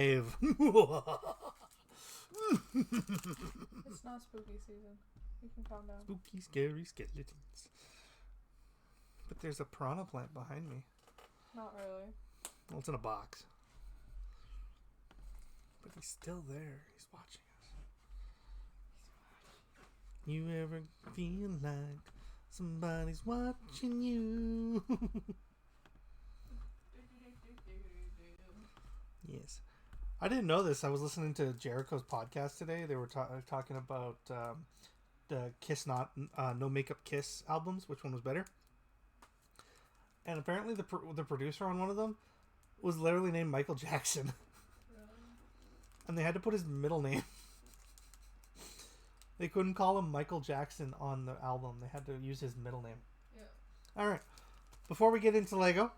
It's not spooky season. You can calm down. Spooky, scary skeletons. But there's a piranha plant behind me. Not really. Well, it's in a box. But he's still there. He's watching us. You ever feel like somebody's watching you? Yes. I didn't know this. I was listening to Jericho's podcast today. They were talking about the Kiss No Makeup Kiss albums. Which one was better? And apparently the producer on one of them was literally named Michael Jackson. Really? And they had to put his middle name. They couldn't call him Michael Jackson on the album. They had to use his middle name. Yeah. Alright. Before we get into Lego,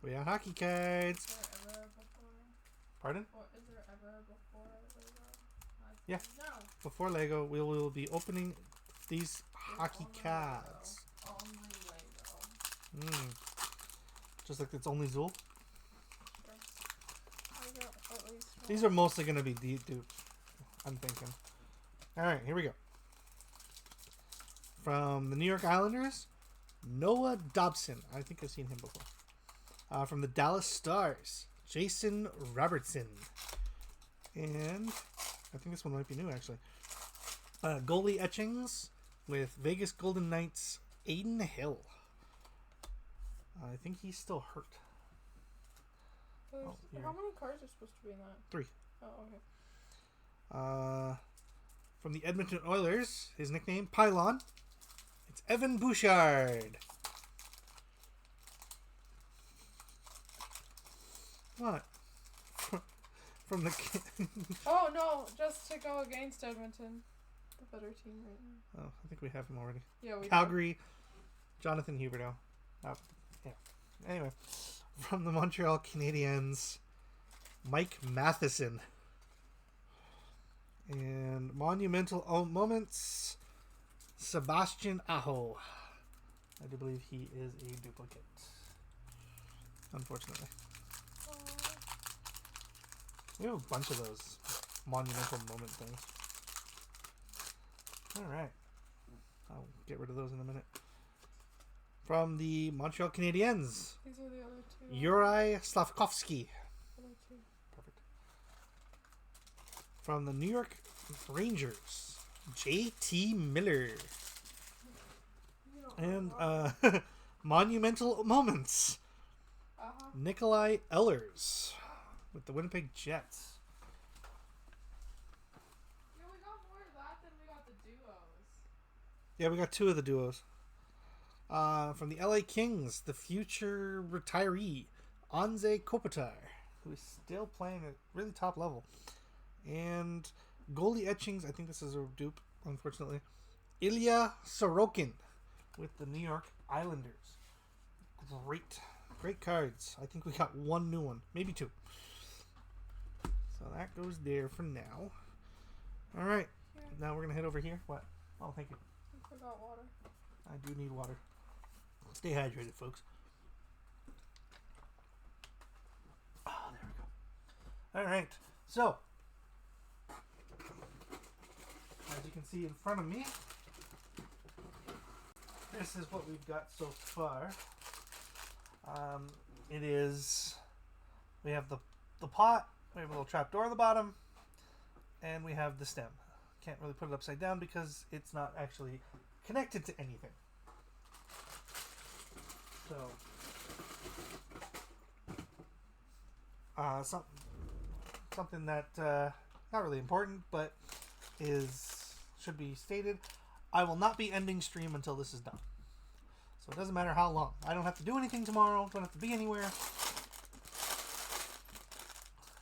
we have hockey cards. Is there ever before? Pardon? Or is there ever before Lego? Yeah. No. Before Lego, we will be opening these hockey cards. Only Lego. Just like it's only Zool. Yes. I got at least one. These are mostly going to be dupes, I'm thinking. Alright, here we go. From the New York Islanders, Noah Dobson. I think I've seen him before. From the Dallas Stars, Jason Robertson. And I think this one might be new, actually. Goalie etchings with Vegas Golden Knights, Aiden Hill. I think he's still hurt. How many cards are supposed to be in that? 3. Oh, okay. From the Edmonton Oilers, his nickname, Pylon. It's Evan Bouchard. What? From the... Oh, no, just to go against Edmonton. The better team right now. Oh, I think we have him already. Yeah, we Calgary, Jonathan Huberdeau. Oh, yeah. Anyway, from the Montreal Canadiens, Mike Matheson. And Monumental Moments, Sebastian Aho. I do believe he is a duplicate. Unfortunately. We have a bunch of those monumental moment things. Alright. I'll get rid of those in a minute. From the Montreal Canadiens, These are the other two. Yuri Slavkovsky. Other two. Perfect. From the New York Rangers, J.T. Miller. And Monumental Moments, Nikolai Ehlers with the Winnipeg Jets. Yeah, we got more of that than we got the duos. Yeah, we got 2 of the duos. From the LA Kings, the future retiree, Anze Kopitar, who is still playing at really top level. And goalie etchings, I think this is a dupe, unfortunately. Ilya Sorokin with the New York Islanders. Great cards. I think we got 1 new one, maybe 2. So that goes there for now. Alright, now we're going to head over here. What? Oh, thank you. I forgot water. I do need water. Stay hydrated, folks. Oh, there we go. Alright, so as you can see in front of me, this is what we've got so far. It is, we have the pot, we have a little trap door on the bottom, and we have the stem. Can't really put it upside down because it's not actually connected to anything. So, something that not really important, but should be stated. I will not be ending stream until this is done. So it doesn't matter how long. I don't have to do anything tomorrow. Don't have to be anywhere.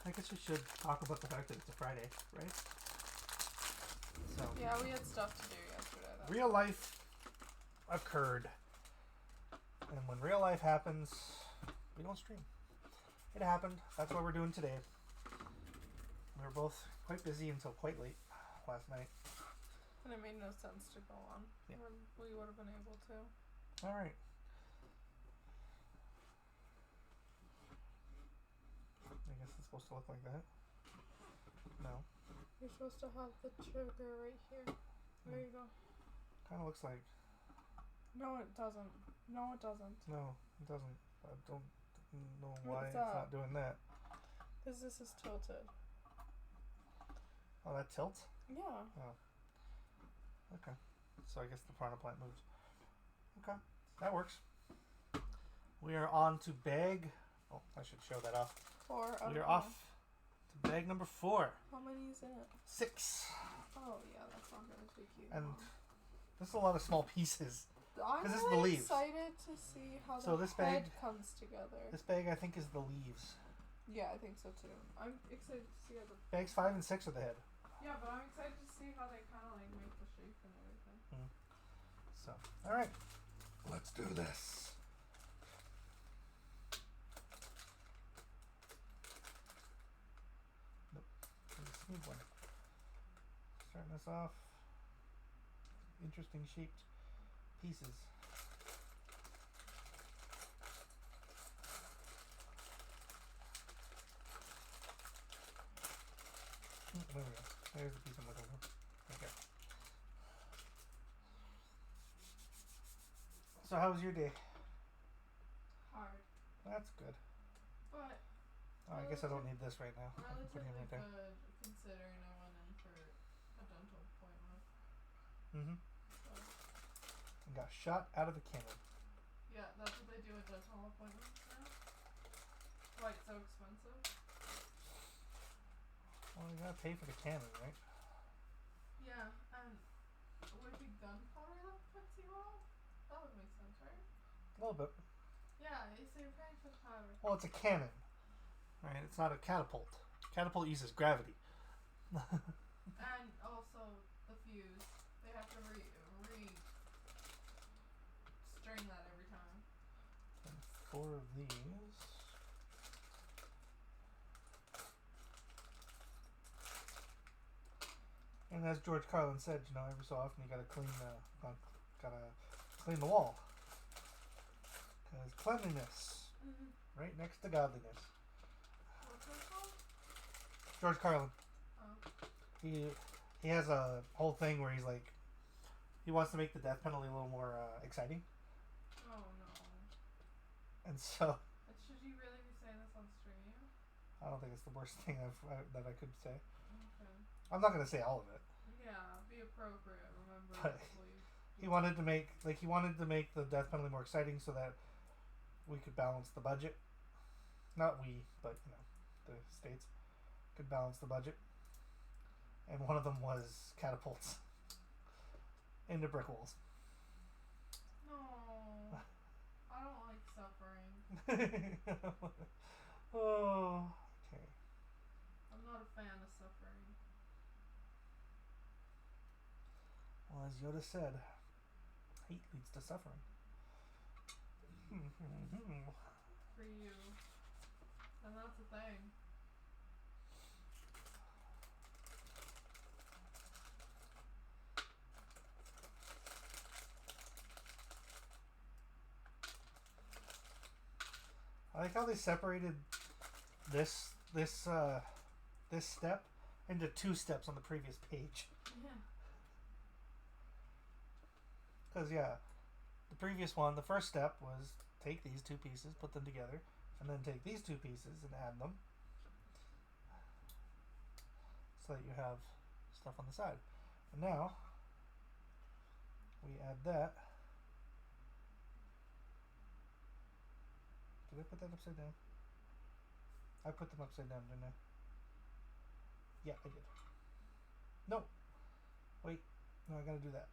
I guess we should talk about the fact that it's a Friday, right? So yeah, we had stuff to do yesterday. Real life occurred. And when real life happens, we don't stream. It happened. That's what we're doing today. We were both quite busy until quite late last night. And it made no sense to go on. Yeah. We would have been able to. Alright. I guess it's supposed to look like that. No. You're supposed to have the trigger right here. There you go. Kind of looks like. No, it doesn't. No, it doesn't. No, it doesn't. I don't know why What's it's that? not doing that. Because this is tilted. Oh, that tilts? Yeah. Oh. Okay. So I guess the piranha plant moves. Okay. That works. We are on to bag. Oh, I should show that off. 4 out We are of off to bag number 4. How many is in it? 6. Oh, yeah, that's not going to take you And long. there's a lot of small pieces. I'm 'cause it's the really leaves. excited to see how So the this head bag- comes together. This bag, I think, is the leaves. Yeah, I think so too. I'm excited to see how the... Bags 5 and 6 are the head. Yeah, but I'm excited to see how they kind of like make the shape and everything. So, all right. Let's do this. Nope. I just need one. Starting us off. Interesting shaped pieces. There we go. There's the piece I'm looking for. Okay. So how was your day? Hard. That's good. But Oh, I guess I don't need this right now. I can put him relatively right there. good considering I went in for a dental appointment. Mm-hmm. So, And got shot out of a cannon. yeah, that's what they do at dental appointments now. Why it's so expensive? Well, you gotta pay for the cannon, right? Yeah, and would it be gunpowder that puts you off? That would make sense, right? A little bit. Yeah, so you're paying for the powder. Well, it's a cannon, right? It's not a catapult. Catapult uses gravity. And also the fuse. They have to string that every time. And 4 of these. And as George Carlin said, you know, every so often you gotta clean the wall. Because cleanliness, right next to godliness. What's that called? George Carlin. Oh. He has a whole thing where he's like, he wants to make the death penalty a little more exciting, Oh no. and so Should you really be saying this on stream? I don't think it's the worst thing that I could say. Okay. I'm not gonna say all of it. Yeah, be appropriate. Remember But to sleep. he wanted to make the death penalty more exciting so that we could balance the budget. Not we, but you know, the states could balance the budget. And one of them was catapults into brick walls. No. I don't like suffering. Oh, okay. I'm not a fan of suffering. Well, as Yoda said, hate leads to suffering. For you. And that's the thing. I like how they separated this step into 2 steps on the previous page. Yeah. Because yeah, the previous one, the first step was take these 2 pieces, put them together, and then take these 2 pieces and add them, so that you have stuff on the side. And now we add that. Did I put that upside down? I put them upside down, didn't I? Yeah, I did. No. Wait. No, I gotta do that.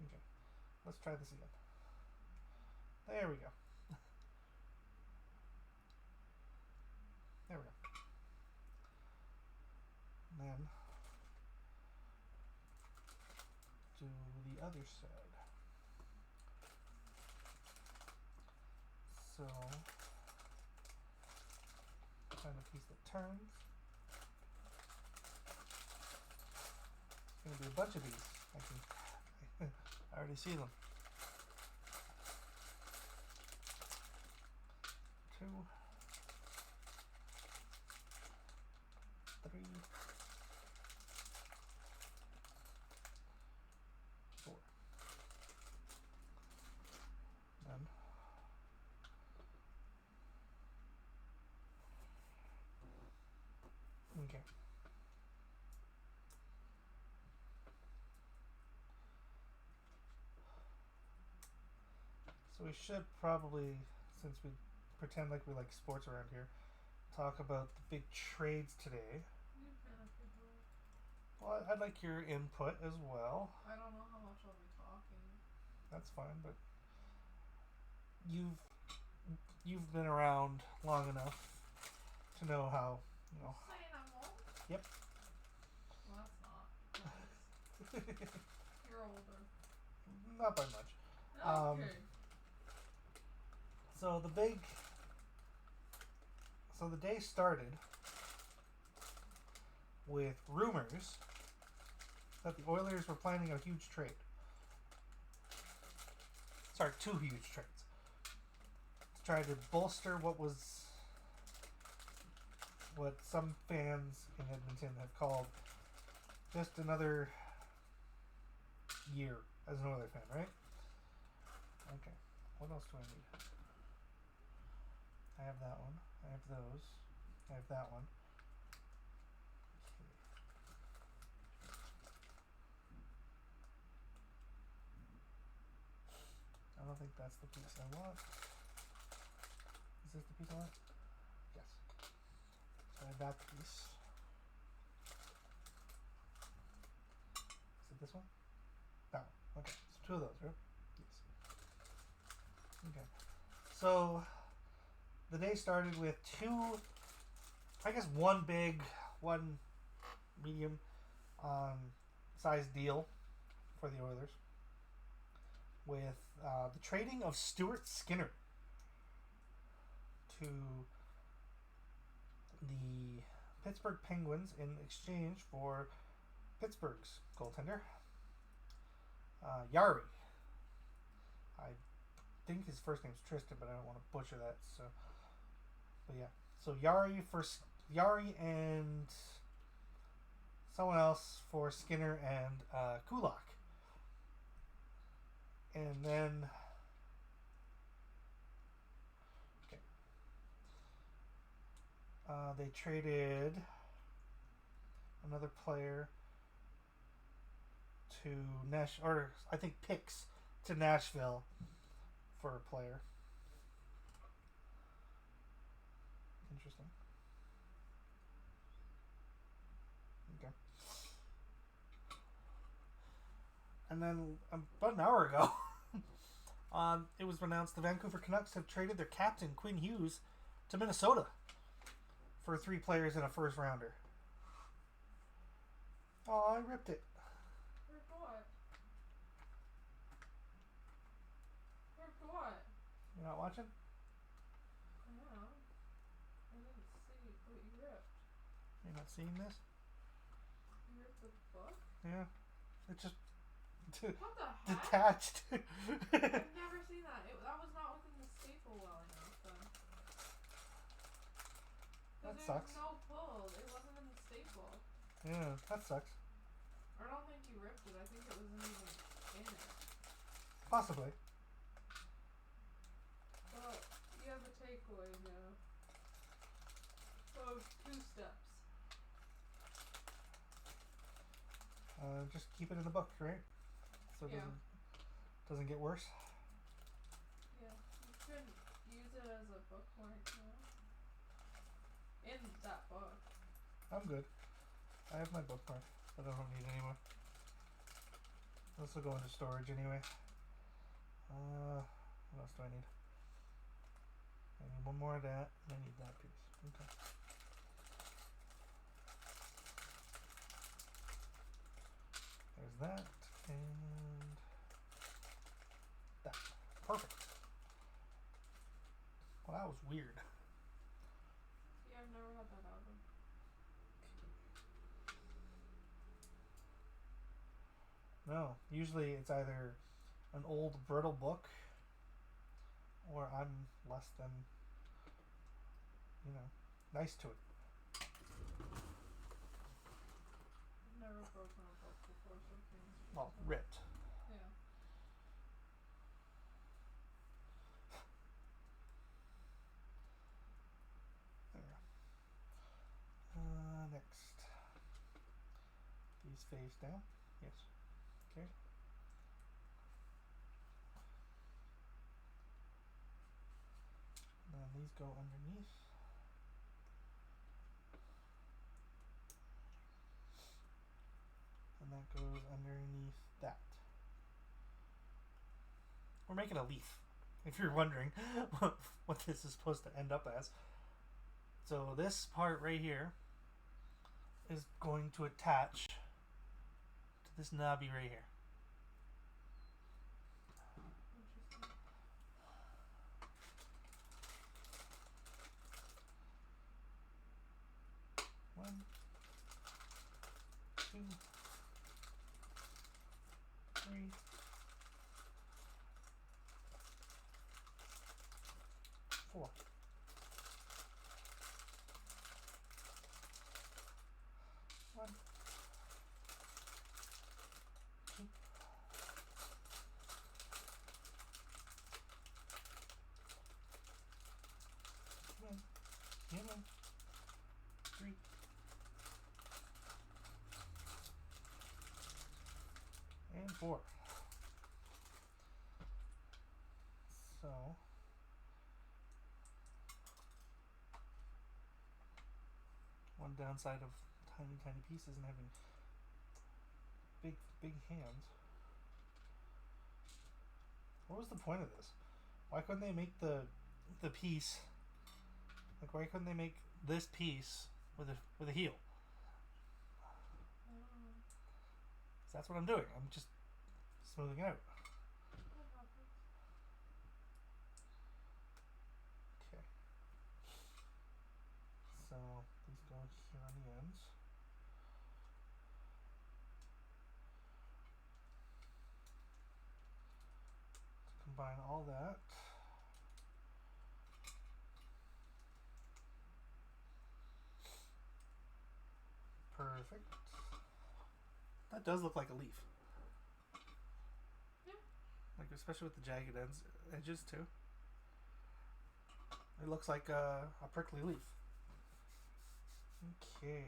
Okay. Let's try this again. There we go. There we go. And then do the other side. So find a piece that turns. It's gonna be a bunch of these. I already see them. 2. 3, 4. Done. Okay. So we should probably, since we pretend like we like sports around here, talk about the big trades today. You kind of people. Well, I'd like your input as well. I don't know how much I'll be talking. That's fine, but you've been around long enough to know how, you know. Saying I'm old? Yep. Well, that's not nice. You're older. Not by much. Okay. So the day started with rumors that the Oilers were planning a huge trade. Sorry, 2 huge trades. To try to bolster what some fans in Edmonton have called just another year as an Oilers fan, right? Okay. What else do I need? I have that one. I have those. I have that one. I don't think that's the piece I want. Is this the piece I want? Yes. So I have that piece. Is it this one? That one. Okay. So 2 of those, right? Yes. Okay. So the day started with 2, I guess 1 big, 1 medium size deal for the Oilers with the trading of Stuart Skinner to the Pittsburgh Penguins in exchange for Pittsburgh's goaltender, Yari. I think his first name's Tristan, but I don't want to butcher that. So, but yeah. So Yari and someone else for Skinner and Kulak. And then they traded another player to or I think picks to Nashville for a player. Interesting. Okay. And then about an hour ago, it was announced the Vancouver Canucks have traded their captain Quinn Hughes to Minnesota for 3 players and a first rounder. Oh, I ripped it. Ripped what? Ripped what? You're not watching? Yeah. I didn't see what you ripped. You're not seeing this? You ripped the book? Yeah. It just What the heck? detached. I've never seen that. That was not within the staple well enough then. That Because sucks. there was no pull. It wasn't in the staple. Yeah, that sucks. I don't think you ripped it. I think it wasn't even in it. Possibly. Well, you have a takeaway now. So, 2 steps. Just keep it in the book, right? So it doesn't get worse. Yeah, you can use it as a bookmark now. In that book. I'm good. I have my bookmark, but I don't need it anymore. This will go into storage anyway. What else do I need? I need 1 more of that, and I need that piece. Okay. There's that, and that. Perfect. Well, that was weird. Yeah, I've never had that happen. No, usually it's either an old brittle book or I'm less than nice to it. I've never broken a book before, so it feels Well, weird. ripped. Yeah. There. Next. These face down. Yes. Okay. And then these go underneath. And that goes underneath that. We're making a leaf, if you're wondering what this is supposed to end up as. So this part right here is going to attach to this knobby right here. Interesting. One, two, three, four. One, two, one, one, three, and four. So one downside of tiny pieces and having big hands. What was the point of this? Why couldn't they make the piece? Like, why couldn't they make this piece with a heel? I don't know. So that's what I'm doing. I'm just smoothing out. That happens. Okay. So these go here on the ends. Let's combine all that. Perfect. That does look like a leaf. Yeah. Like, especially with the jagged edges too. It looks like a prickly leaf. Okay.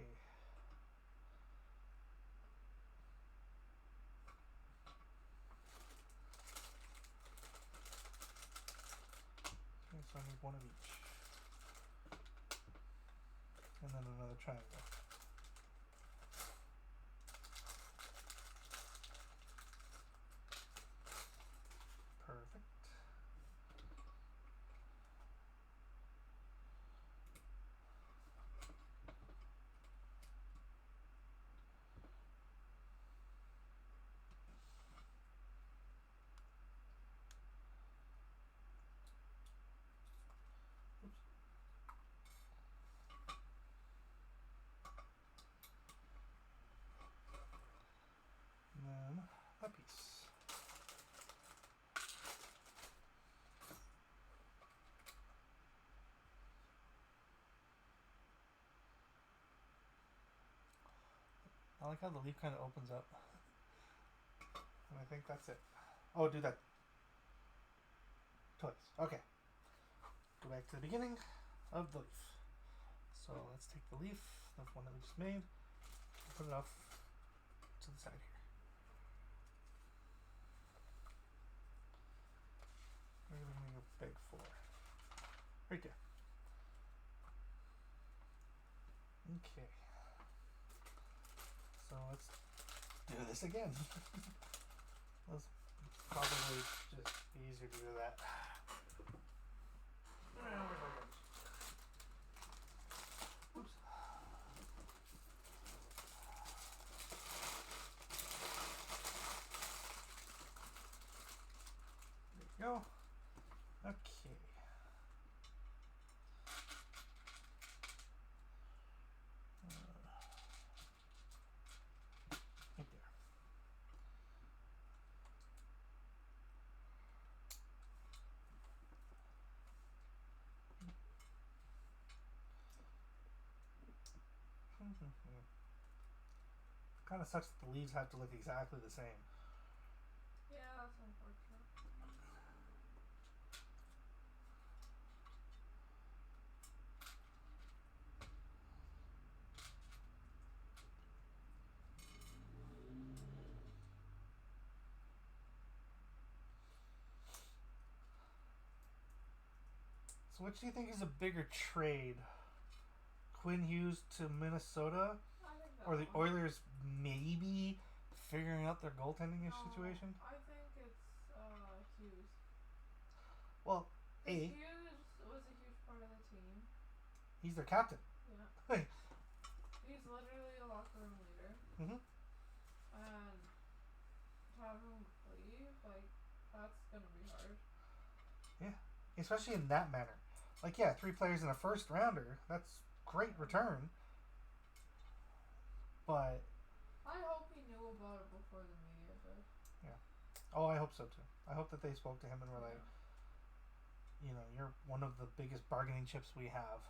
Okay, so I need one of each. And then another triangle. Perfect. Oops. And then a piece. I like how the leaf kind of opens up. And I think that's it. Oh, do that twice. Okay. Go back to the beginning of the leaf. So let's take the leaf, the one that we just made, put it off to the side here. Where are we going to go big for? Right there. Okay. So let's do this again. Let's probably just be easier to do that. Oops. There we go. Okay. Right there. Kind of sucks that the leaves have to look exactly the same. Yeah, that's unfortunate. So, which do you think is a bigger trade? Quinn Hughes to Minnesota, I think that or the one. Oilers maybe figuring out their goaltending No, situation? I think it's Hughes. Well, Because A, Hughes was a huge part of the team. he's their captain. Yeah. He's literally a locker room leader. Mm-hmm. And to have him leave, like, that's gonna be hard. Yeah, especially in that manner. Like, yeah, 3 players in a first rounder. That's great return. But I hope he knew about it before the media did. yeah, oh, I hope so too. I hope that they spoke to him and were like, Yeah. you know, you're one of the biggest bargaining chips we have.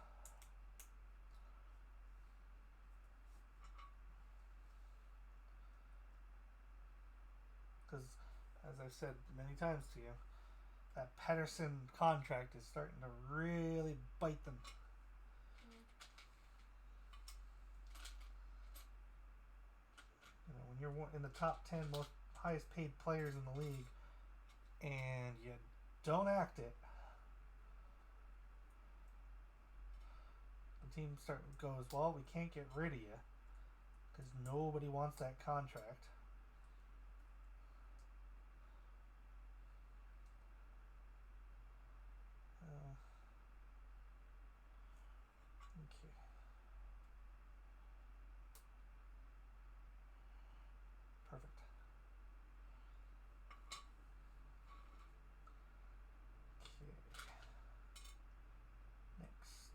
Because, as I've said many times to you, that Pedersen contract is starting to really bite them. You know, when you're in the top 10 most highest paid players in the league, and you don't act it, the team goes, well, we can't get rid of you because nobody wants that contract. Okay. Perfect. Okay. Next.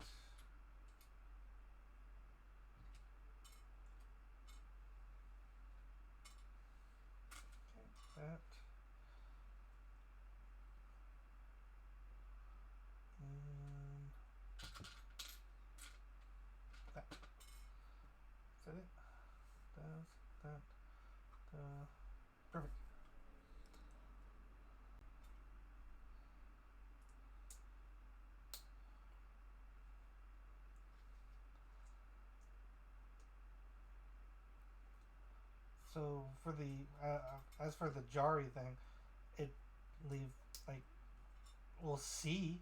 Okay, that. And that. Is that it? Does that. Perfect. So for the as for the Jari thing, it leave like we'll see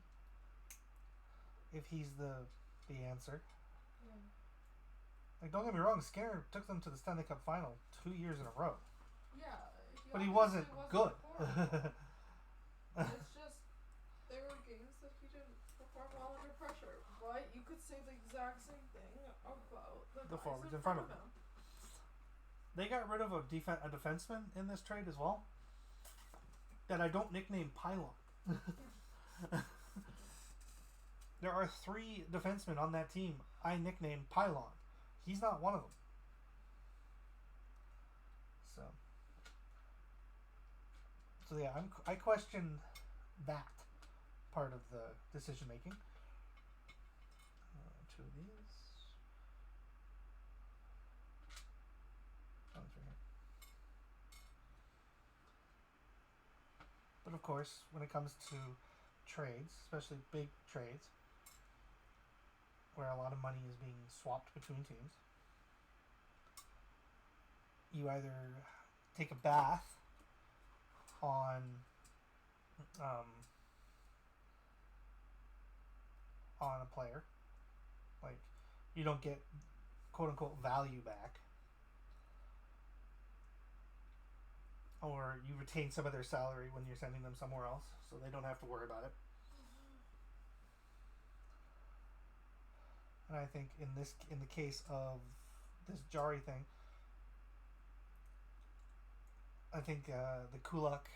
if he's the answer. Yeah. Like, don't get me wrong, Skinner took them to the Stanley Cup final 2 years in a row. Yeah, but he wasn't good. It's just there were games that he didn't perform well under pressure. But you could say the exact same thing about the guys forwards in front of him. They got rid of a defenseman in this trade as well that I don't nickname Pylon. There are 3 defensemen on that team I nickname Pylon. He's not one of them. So yeah, I question that part of the decision making. 2 of these. Oh, it's right here. But of course, when it comes to trades, especially big trades, where a lot of money is being swapped between teams, you either take a bath on a player, like you don't get quote unquote value back, or you retain some of their salary when you're sending them somewhere else, so they don't have to worry about it. And I think in the case of this Jari thing, I think the Kulak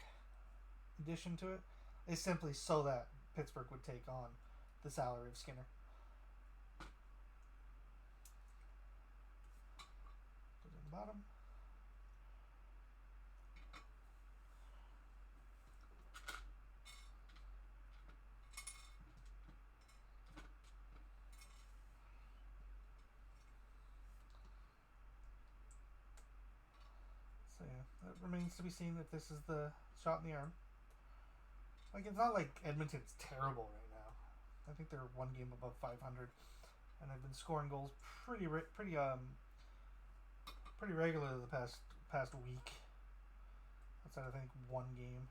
addition to it is simply so that Pittsburgh would take on the salary of Skinner. Put it at the bottom. It remains to be seen if this is the shot in the arm. Like, it's not like Edmonton's terrible right now. I think they're one game above 500, and they've been scoring goals pretty regularly the past week. Outside, I think, one game.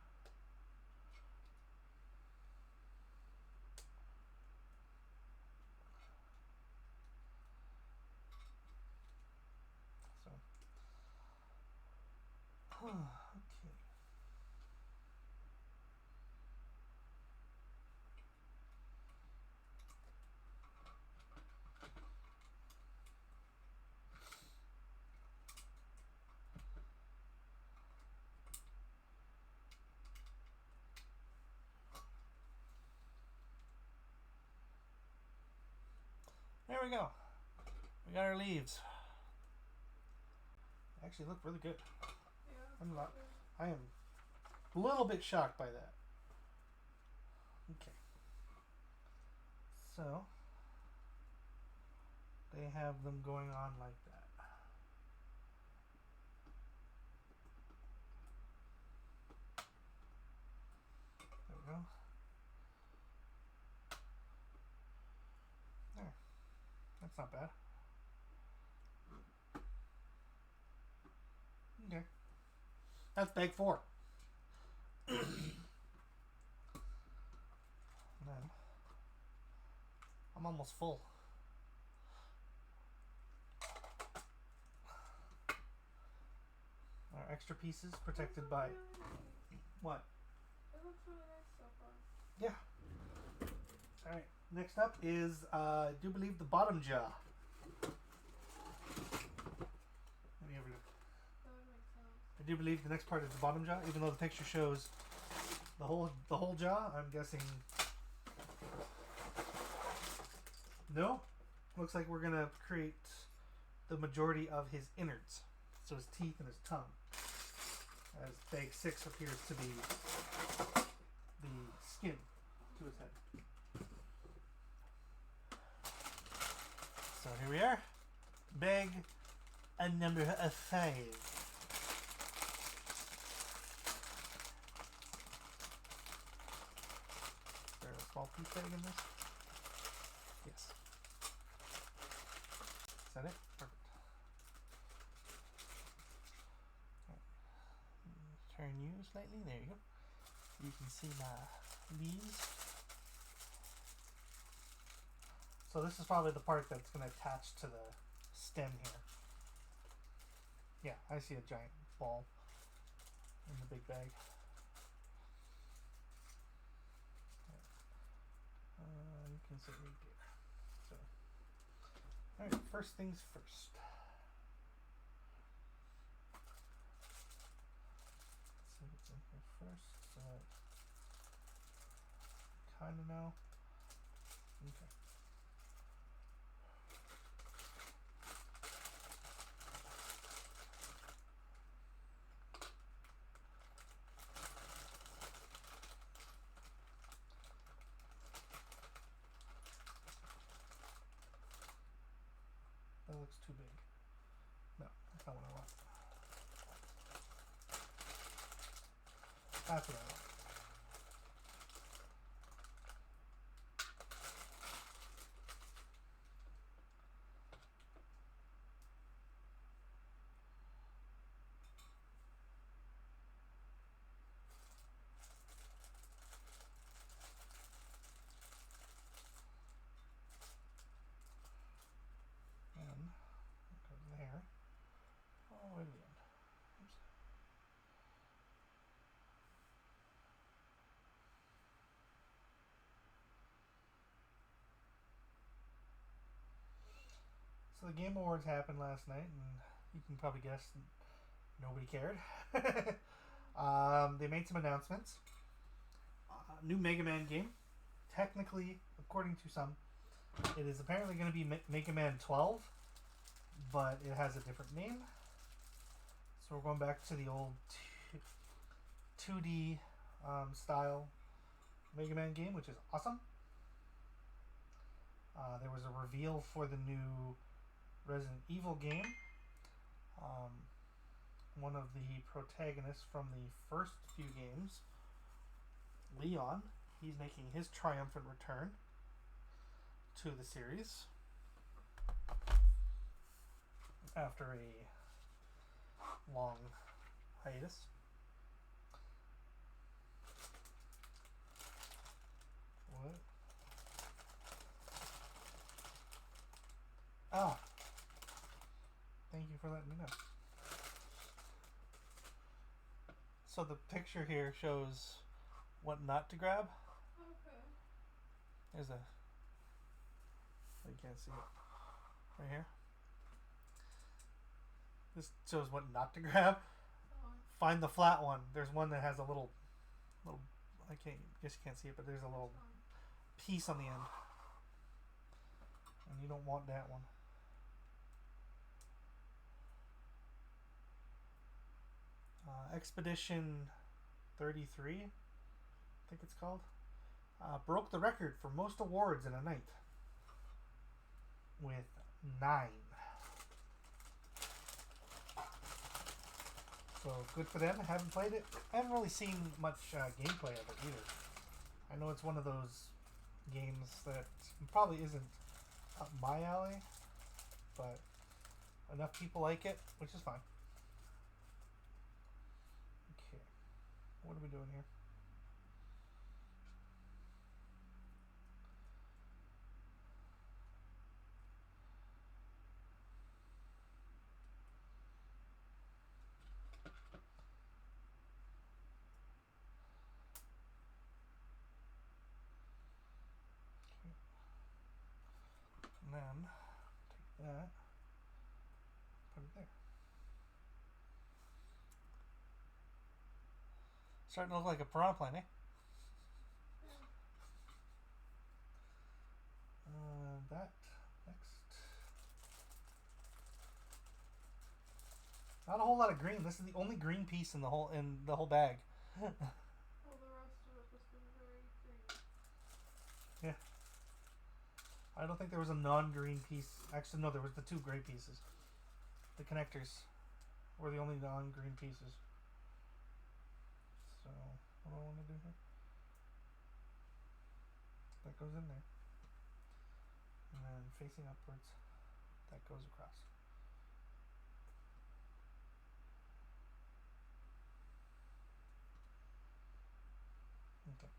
So, okay. There we go. We got our leaves. They actually look really good. Yeah. I am a little bit shocked by that. Okay. So they have them going on like that. There we go. There. That's not bad. Okay. That's bag 4. And then I'm almost full. Our extra pieces protected by what? It looks really nice so far. Yeah. Alright. Next up is I do believe the bottom jaw. Let me over to That would make sense. I do believe the next part is the bottom jaw, even though the picture shows the whole jaw. I'm guessing no. Looks like we're gonna create the majority of his innards, so his teeth and his tongue. As bag 6 appears to be the skin to his head. So here we are, bag number 5. Is there a small piece bag in this? Yes. Is that it? Perfect. Turn you slightly. There you go. You can see my leaves. So this is probably the part that's going to attach to the stem here. Yeah, I see a giant ball in the big bag. You can see it right there. So, all right. First things first. Let's see what's in here first. So kind of know. Okay. That looks too big. No, that's not what I want. That's what I want. And it goes there. All the way to the end. Oops. So the Game Awards happened last night, and you can probably guess nobody cared. They made some announcements. New Mega Man game. Technically, according to some, it is apparently going to be Mega Man 12, but it has a different name. So we're going back to the old 2D style Mega Man game, which is awesome. There was a reveal for the new Resident Evil game. one of the protagonists from the first few games, Leon. He's making his triumphant return to the series after a long hiatus. What? Ah. Thank you for letting me know. So the picture here shows what not to grab. Okay. There's a... You can't see it. Right here. This shows what not to grab. Find the flat one. There's one that has a little... I guess you can't see it, but there's a little piece on the end. And you don't want that one. Expedition 33, I think it's called, broke the record for most awards in a night with 9. So good for them. I haven't played it. I haven't really seen much gameplay of it either. I know it's one of those games that probably isn't up my alley, but enough people like it, which is fine. Okay, what are we doing here? And then take that, put it there. Starting to look like a piranha plant, eh? That next. Not a whole lot of green. This is the only green piece in the whole bag. Well, the rest of it must be very green. Yeah. I don't think there was a non-green piece. Actually, no, there was the 2 gray pieces. The connectors were the only non-green pieces. So, what do I want to do here? That goes in there. And then facing upwards, that goes across. Okay.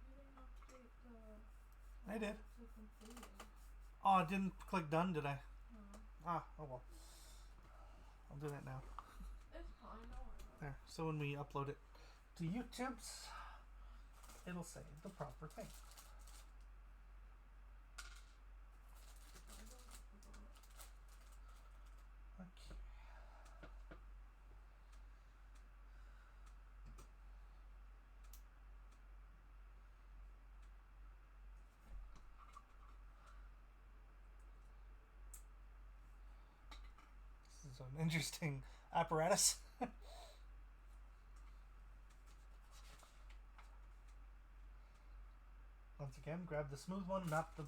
You didn't update the... I did. To completed. Oh, I didn't click done, did I? No. Ah, oh well. I'll do that now. It's fine, don't worry about it. There. So when we upload it to YouTube's, it'll say the proper thing. Okay. This is an interesting apparatus. Once again, grab the smooth one, not the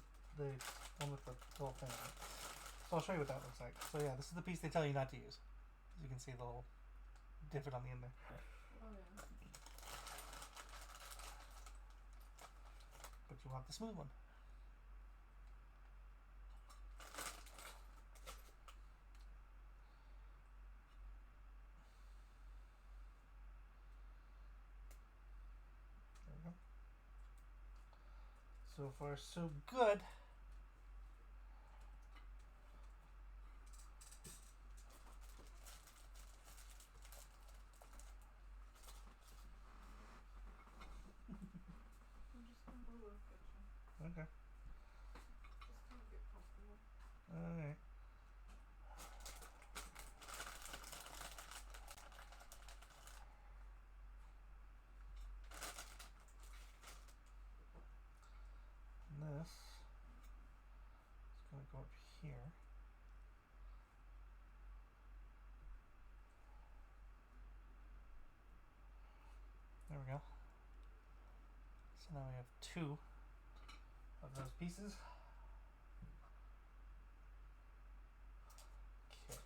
one with the little thing on it. So I'll show you what that looks like. So yeah, this is the piece they tell you not to use. As you can see the little divot on the end there. Oh, yeah. But you want the smooth one. There we go. So far, so good. I'm just gonna go to the kitchen. Okay. Just gonna get comfortable. Alright. And this is going to go up here. There we go. So now we have 2 of those pieces. Okay.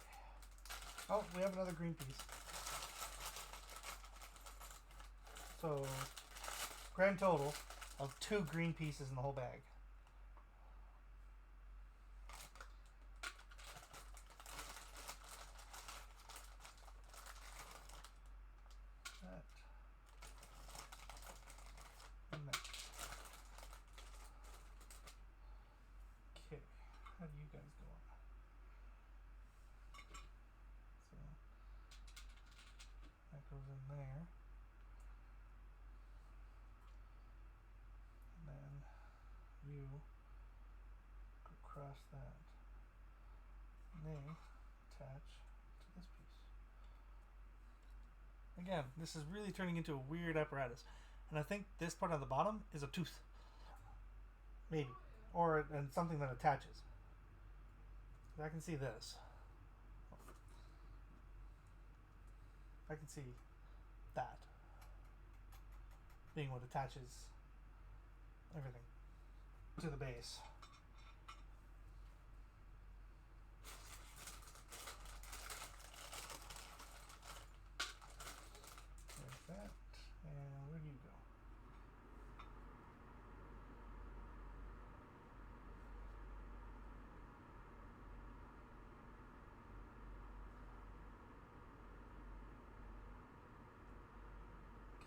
Oh, we have another green piece. So, grand total of 2 green pieces in the whole bag. That. And that. Okay, how do you guys go on? So, that goes in there. And then you go across that. And they attach to this piece. Again, this is really turning into a weird apparatus. And I think this part on the bottom is a tooth. Maybe. Or and something that attaches. I can see this. I can see that being what attaches everything to the base. There's that. And where do you go?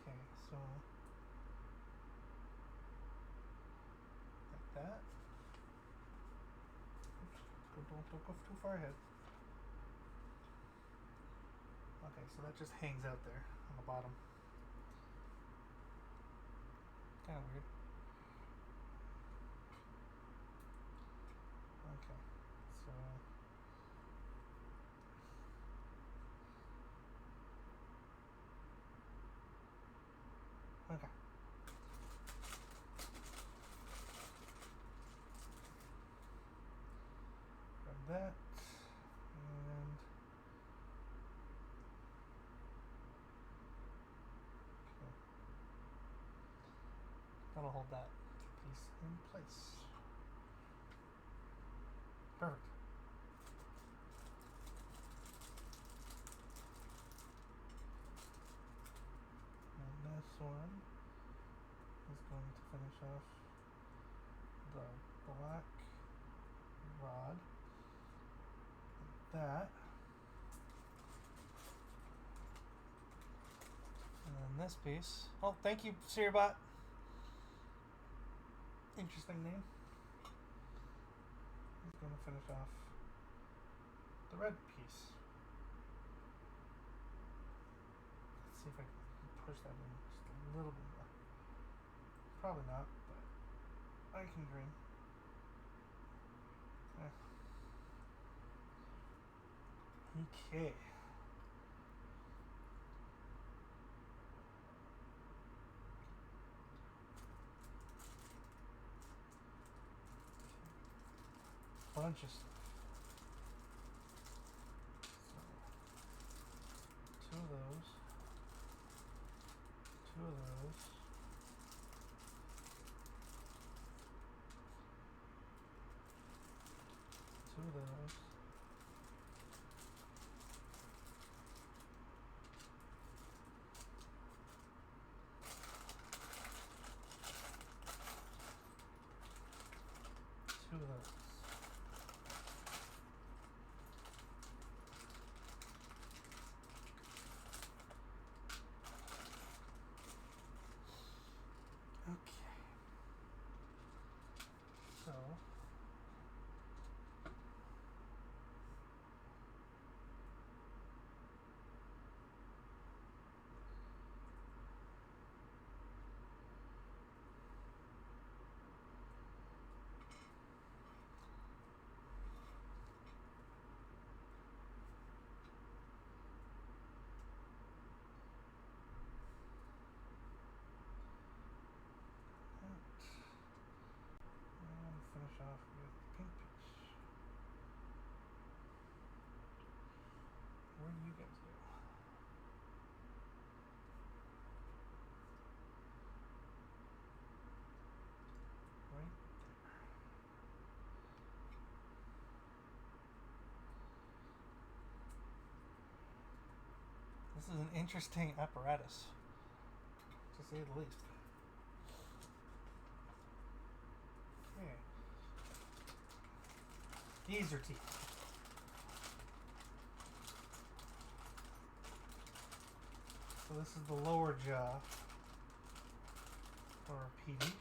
Okay, so like that. Oops, don't go too far ahead. Okay, so that just hangs out there on the bottom. Kind of weird. Okay, so okay. Grab that and okay. That'll hold that piece in place. Perfect. And this one is going to finish off the black rod. Like that. And then this piece. Oh, thank you, Searbot. Interesting name. It's going to finish off the red piece. Let's see if I can push that in just a little bit more. Probably not, but I can dream. Okay. Bunch of stuff. So, 2 of those. 2 of those. 2 of those. 2 of those. Okay. So This is an interesting apparatus, to say the least. Okay. These are teeth. So this is the lower jaw for PD.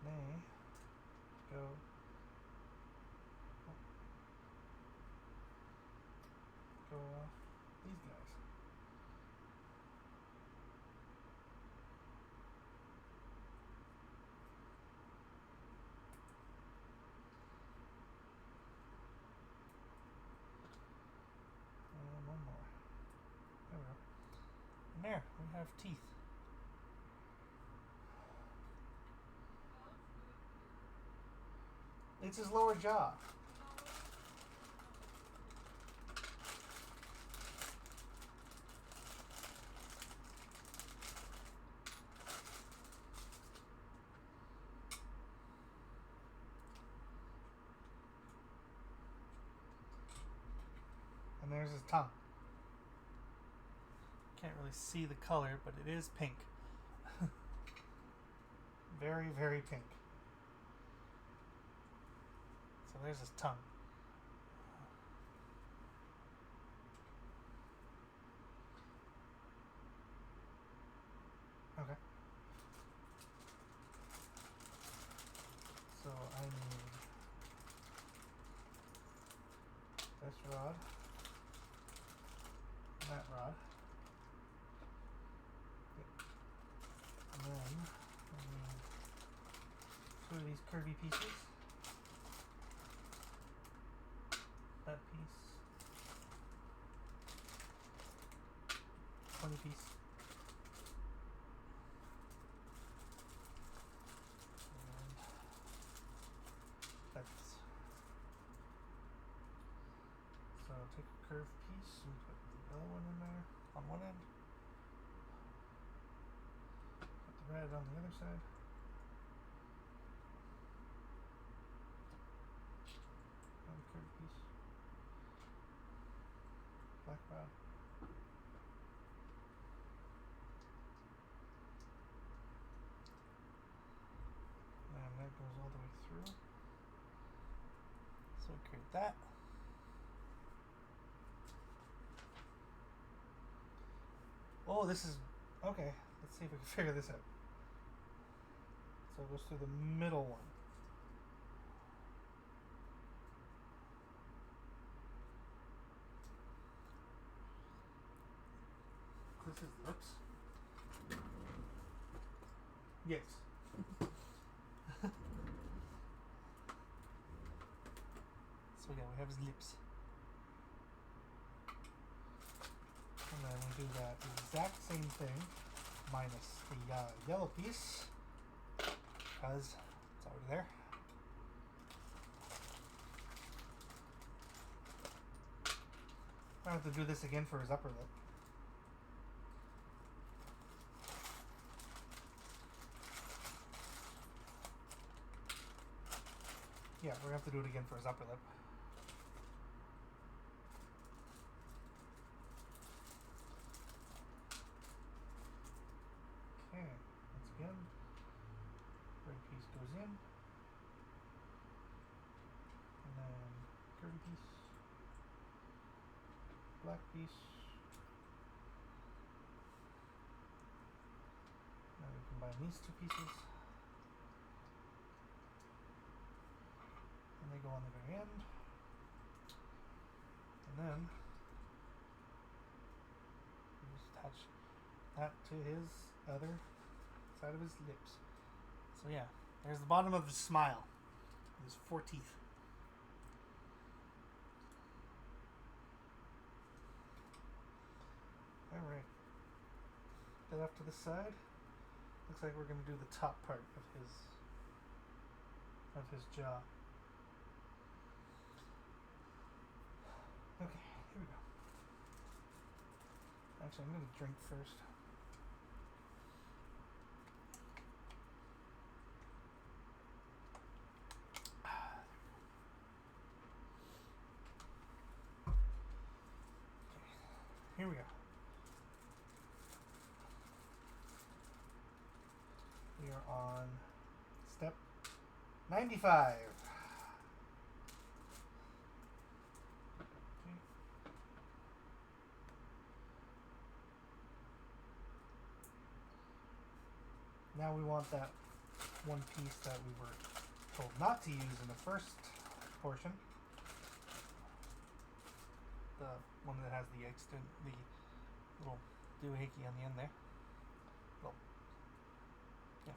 Nay. Go. Go off these guys. And one more. There we go. And there, we have teeth. It's his lower jaw. And there's his tongue. Can't really see the color, but it is pink. Very, very pink. So there's his tongue. Okay. So I need this rod, that rod, and then I need two of these curvy pieces, that piece, 20 piece, and that's. So take a curved piece and put the yellow one in there on one end. Put the red on the other side. Another curved piece. Black rod. And that goes all the way through. So we create that. Oh, this is okay. Let's see if we can figure this out. So it goes through the middle one. This is lips. Yes. So yeah, we have his lips. And then we do that exact same thing, minus the yellow piece, because it's already there. I have to do this again for his upper lip. Yeah, we're gonna have to do it again for his upper lip. Okay, once again, red piece goes in, and then curvy piece, black piece. Now we combine these two pieces, and they go on the very end, and then we just attach that to his other side of his lips. So yeah, there's the bottom of his smile. There's 4 teeth. Alright. That off to the side. Looks like we're gonna do the top part of his jaw. Okay, here we go. Actually, I'm gonna drink first. on step 95. Okay. Now we want that one piece that we were told not to use in the first portion. The one that has the little doohickey on the end there. Well, yeah.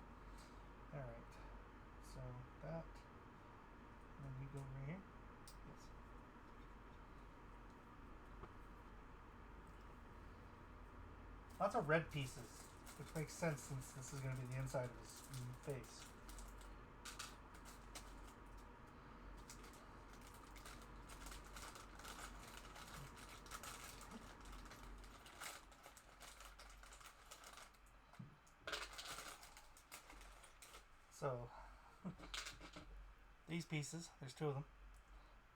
Alright. So that. And then you go right here. Yes. Lots of red pieces, which makes sense since this is going to be the inside of his face. So, these pieces, there's two of them,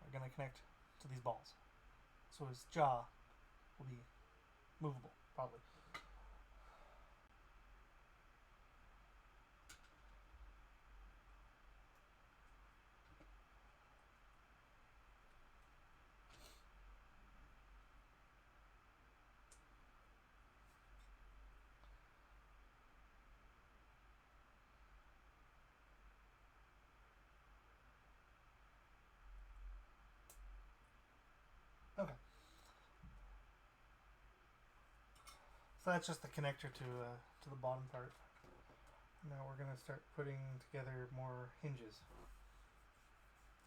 are going to connect to these balls. So his jaw will be movable, probably. Okay. So that's just the connector to the bottom part. Now we're going to start putting together more hinges.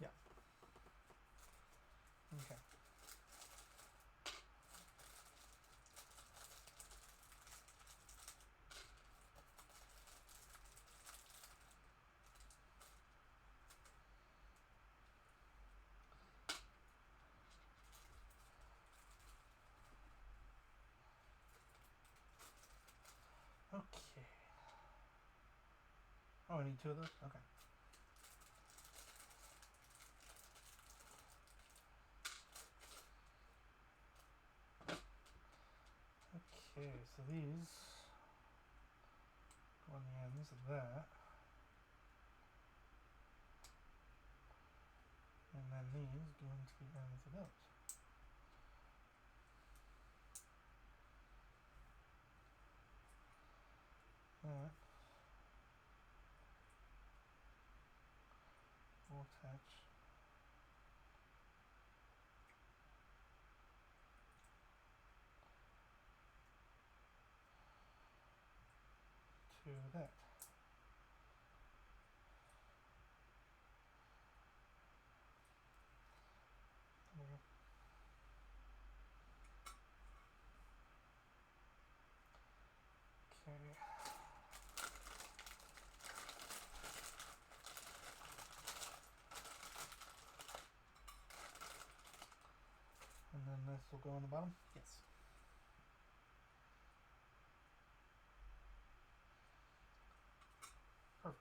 Yeah. Okay. Okay. Oh, I need two of those? Okay. Okay, so these go on the ends of that. And then these go into the ends of those. That will attach to that. There we go. Okay. And then this will go on the bottom? Yes. Perfect.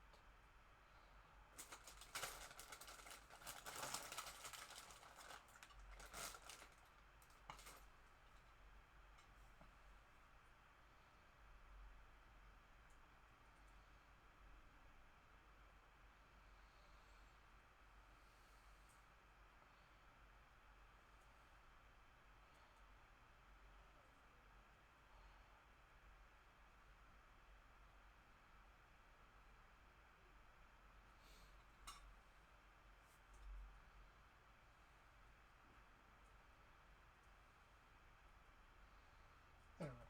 There we go.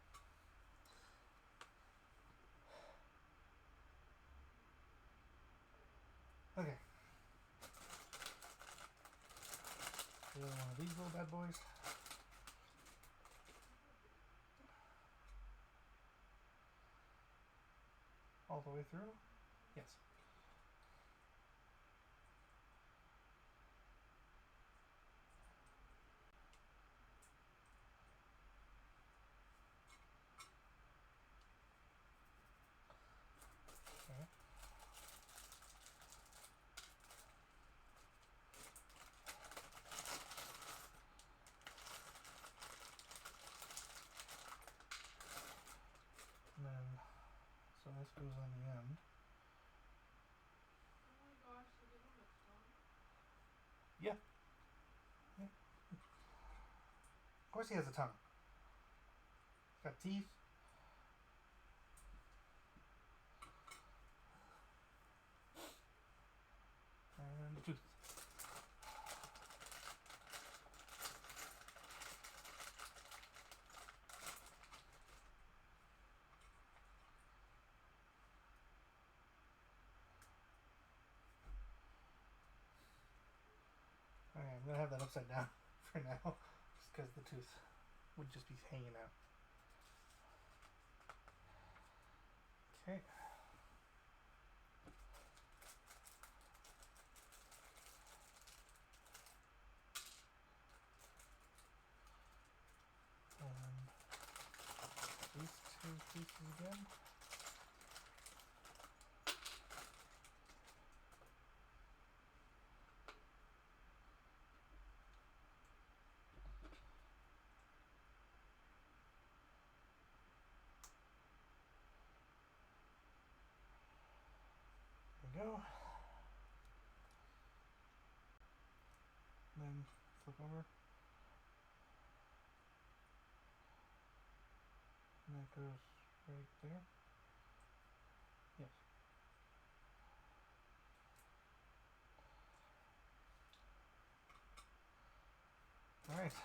Okay. Another one of these little bad boys. All the way through? Yes. Okay. And then, so this goes on the end. course he has a tongue. He's got teeth. And a tooth. Alright, I'm gonna have that upside down for now. Just because the tooth would just be hanging out. Okay. And these two pieces again. There we go. Then flip over. And that goes right there. Yes. Alright.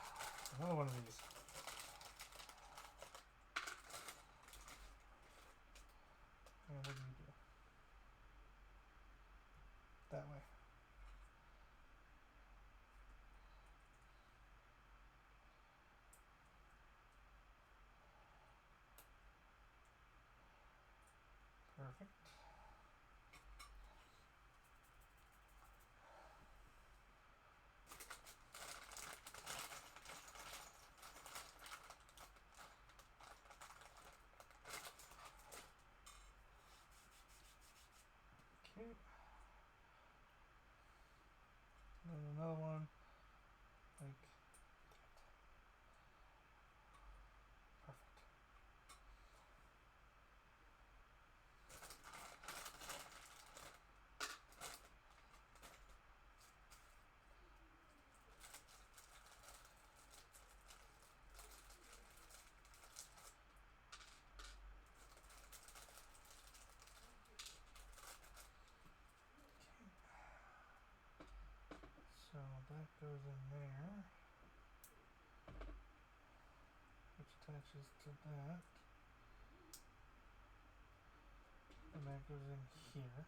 Another one of these. And what do you do? That way. Perfect. Okay. And then another one like that. Perfect. So that goes in there, which attaches to that, and that goes in here.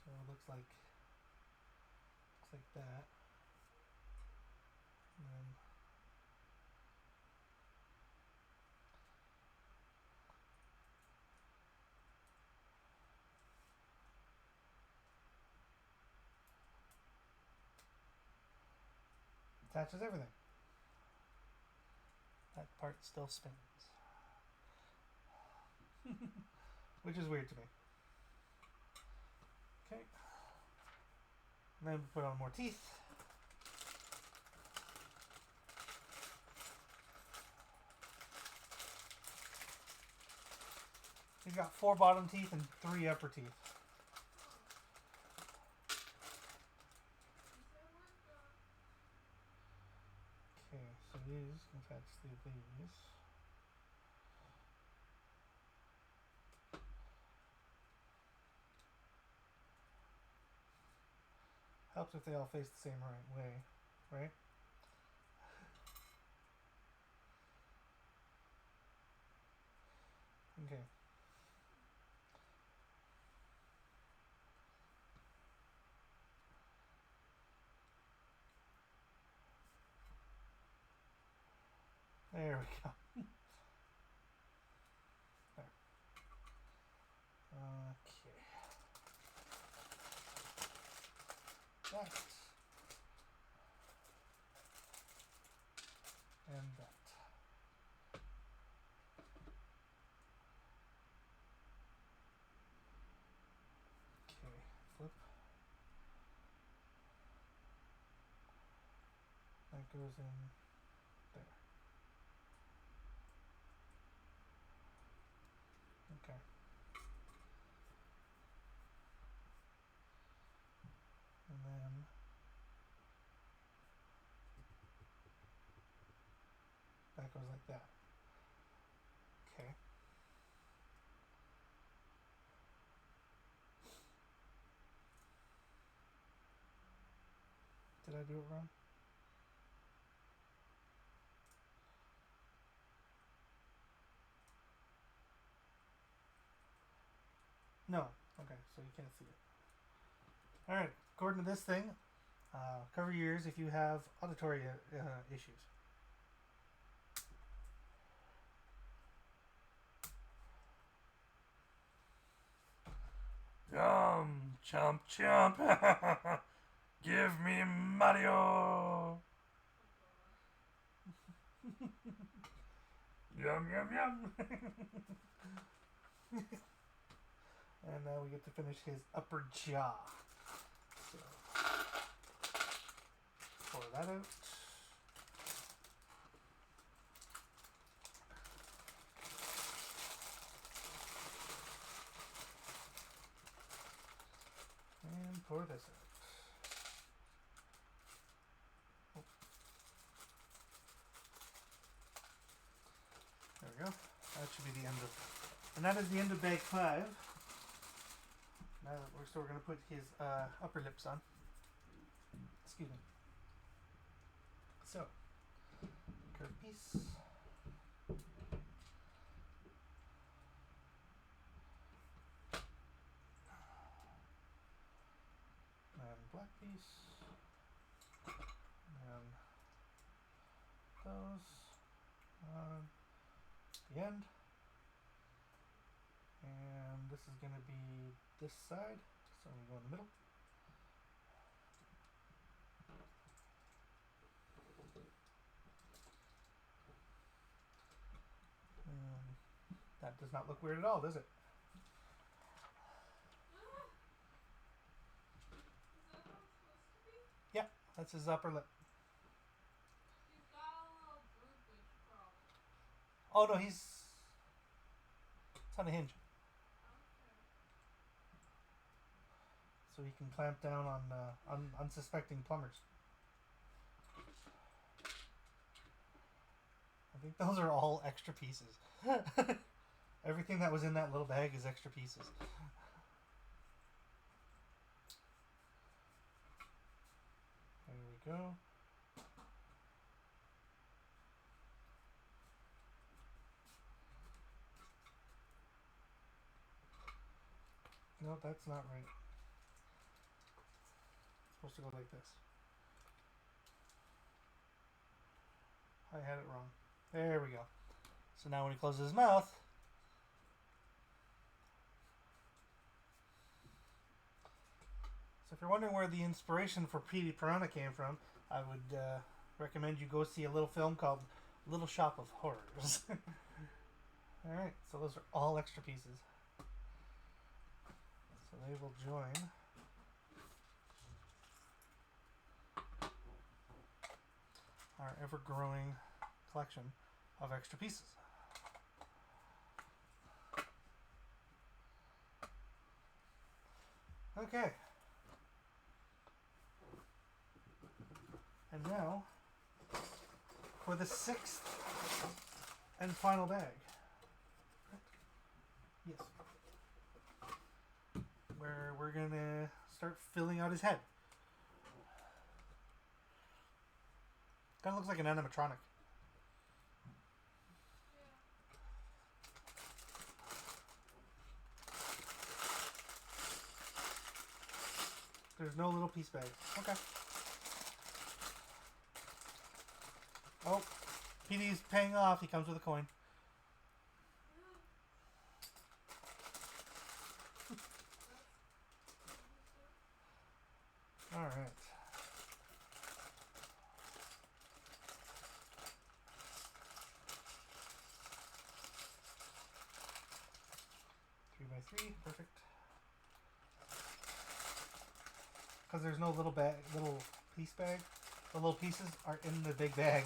So it looks like that, and then attaches everything. That part still spins. Which is weird to me. Okay. And then we put on more teeth. You've got 4 bottom teeth and 3 upper teeth. Okay, so these can attach to these. Helps if they all face the same right way, right? Okay. There we go. There. Okay. That. And that. Okay, flip. That goes in there. Okay. And then that goes like that. Okay. Did I do it wrong? No. Okay, so you can't see it. Alright, according to this thing, cover your ears if you have auditory issues. Yum, chomp, chomp. Give me Mario. Yum, yum, yum. And now we get to finish his upper jaw. So, pour that out. And pour this out. Oh. There we go. That should be the end of. And that is the end of bag 5. Now we're going to put his upper lips on. Excuse me. So, curved piece. And black piece. And those on the end. And this is going to be this side. So we go in the middle. That does not look weird at all, does it? Is that how it's supposed to be? Yeah, that's his upper lip. He's got a little droopage problem. Oh no, it's on a hinge. Okay. So he can clamp down on unsuspecting plumbers. I think those are all extra pieces. Everything that was in that little bag is extra pieces. There we go. No, that's not right. It's supposed to go like this. I had it wrong. There we go. So now when he closes his mouth, so if you're wondering where the inspiration for Piranha came from, I would recommend you go see a little film called Little Shop of Horrors. Alright, so those are all extra pieces. So they will join our ever-growing collection of extra pieces. Okay. And now, for the 6th and final bag. Yes. Where we're going to start filling out his head. Kind of looks like an animatronic. Yeah. There's no little piece bag. Okay. Oh, PD's paying off. He comes with a coin. All right. Three by three, perfect. Because there's no little piece bag. The little pieces are in the big bag.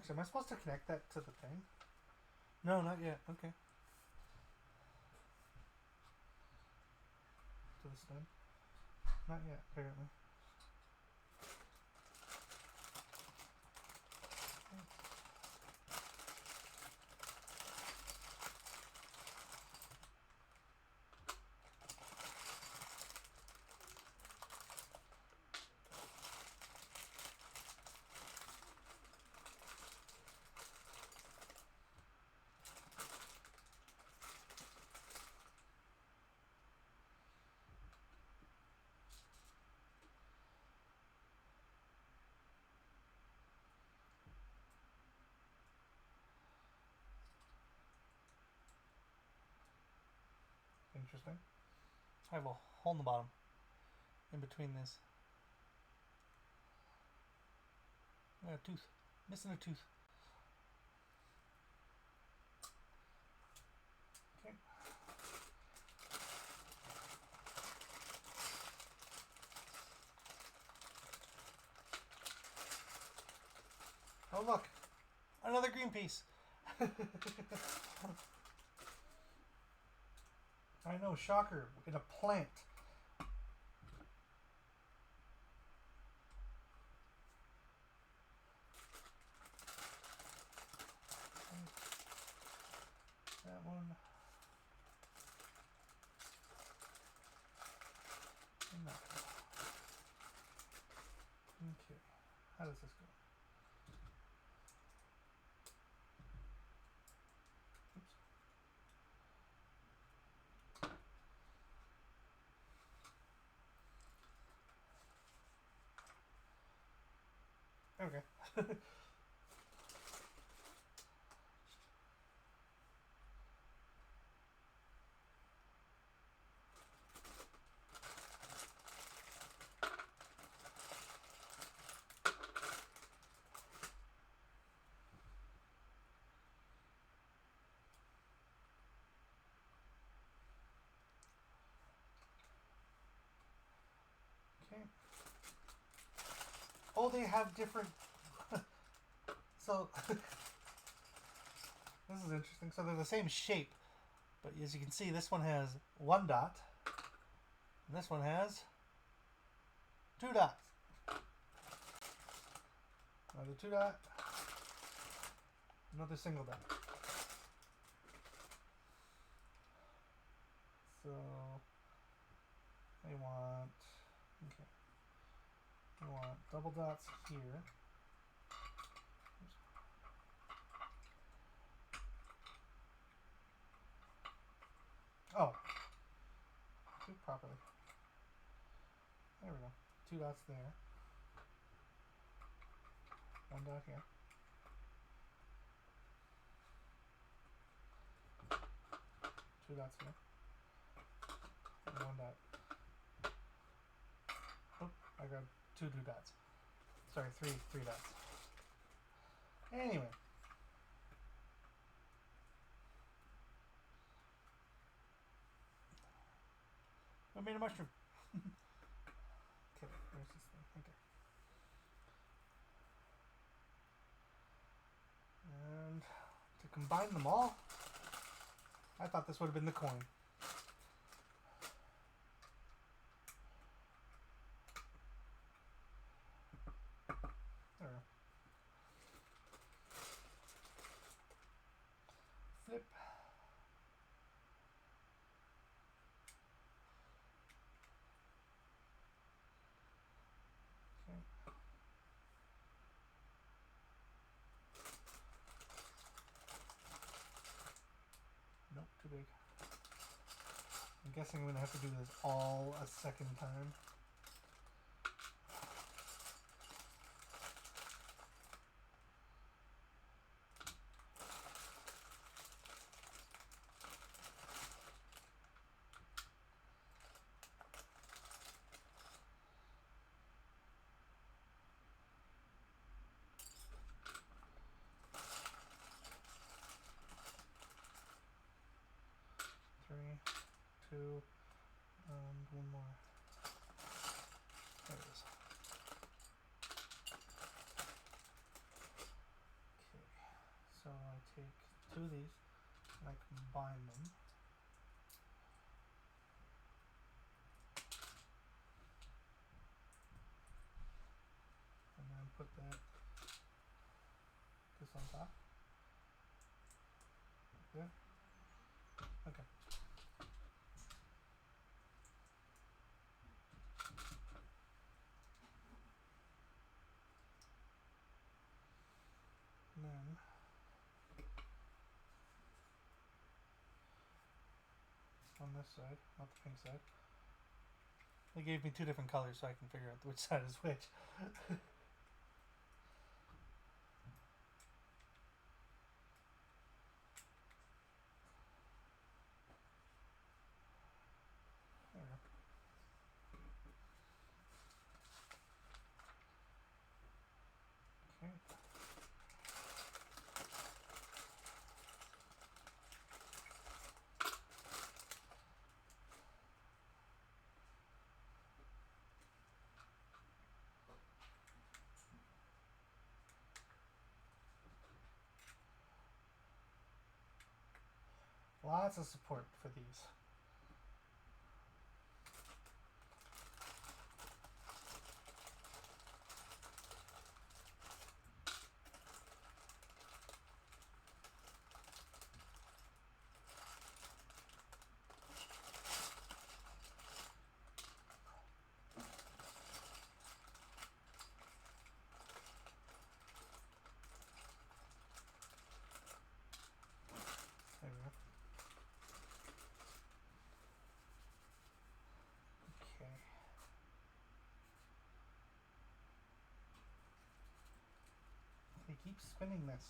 Actually, am I supposed to connect that to the thing? No, not yet. Okay. To the stem? Not yet, apparently. Interesting. I have a hole in the bottom. In between this. I got a tooth. Missing a tooth. Okay. Oh look! Another green piece! I know, shocker. In a plant. That one. And that one. Okay. How does this go? Oops. Okay. Okay. Oh, they have different. So this is interesting. So they're the same shape, but as you can see, this one has one dot, and this one has two dots. Another two dot, another single dot. So they want, okay, they want double dots here. Oops. Oh, do it properly. There we go. Two dots there. One dot here. Two dots here. And one dot. Oh, I got two dots. Sorry, three dots. Anyway. I made a mushroom. Okay, where's this thing? Okay. And to combine them all, I thought this would have been the coin. There we go. Flip. Okay. Nope, too big. I'm guessing I'm going to have to do this all a second time. Three, two, and one more. There it is. Okay. two of these, and I combine them. And then put this on top. Yeah. Okay. And then on this side, not the pink side. They gave me two different colors so I can figure out which side is which. There we go. Okay. Lots of support for these. There we go. Okay. They keep spinning this.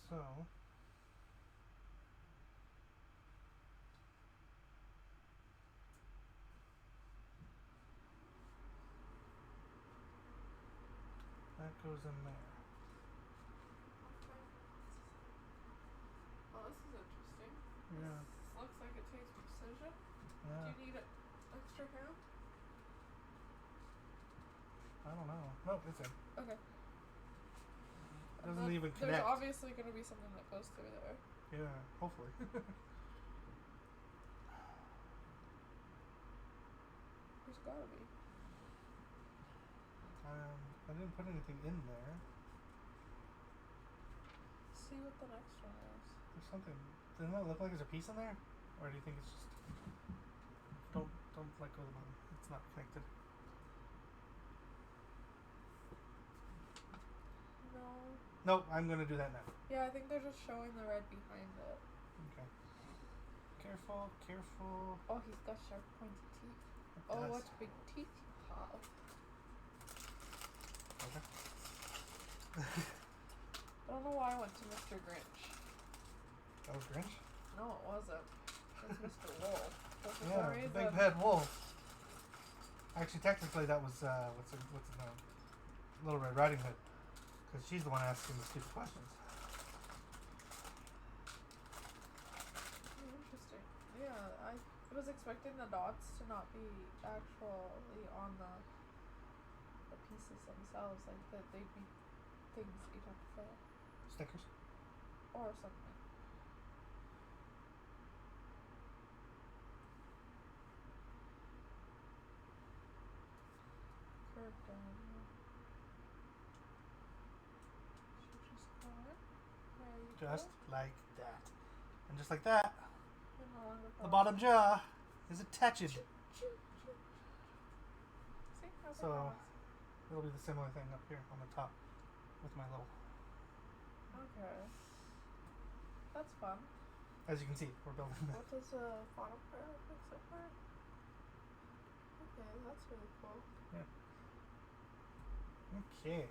So that goes in there. Oh, this is interesting. Yeah. This looks like it takes precision. Yeah. Do you need an extra hand? I don't know. Nope, it's in. Okay. Doesn't even connect. There's obviously going to be something that goes through there. Yeah, hopefully. There's got to be. I didn't put anything in there. See what the next one is. There's something. Doesn't that look like there's a piece in there? Or do you think it's just... Don't let go of the bottom. It's not connected. No. Nope, I'm gonna do that now. Yeah, I think they're just showing the red behind it. Okay. Careful, careful. Oh, he's got sharp pointed teeth. It Oh, does. what big teeth you have. Okay. I don't know why I went to Mr. Grinch. That was Grinch? No, it wasn't. It's Mr. Wolf. But for some Yeah, the reason, big bad wolf. Actually, technically, that was what's his name? Little Red Riding Hood, because she's the one asking the stupid questions. Interesting. Yeah, I was expecting the dots to not be actually on the pieces themselves, like that they'd be things that you'd have to fill Stickers. or something. Curve down. So just got it. There you Just go. like that. And just like that, You're no longer the paused. bottom jaw is attached. See, how's So- it paused? It'll be the similar thing up here on the top with my little... Okay. That's fun. As you can see, we're building that. What does the bottom part look like so far? Okay, that's really cool. Okay.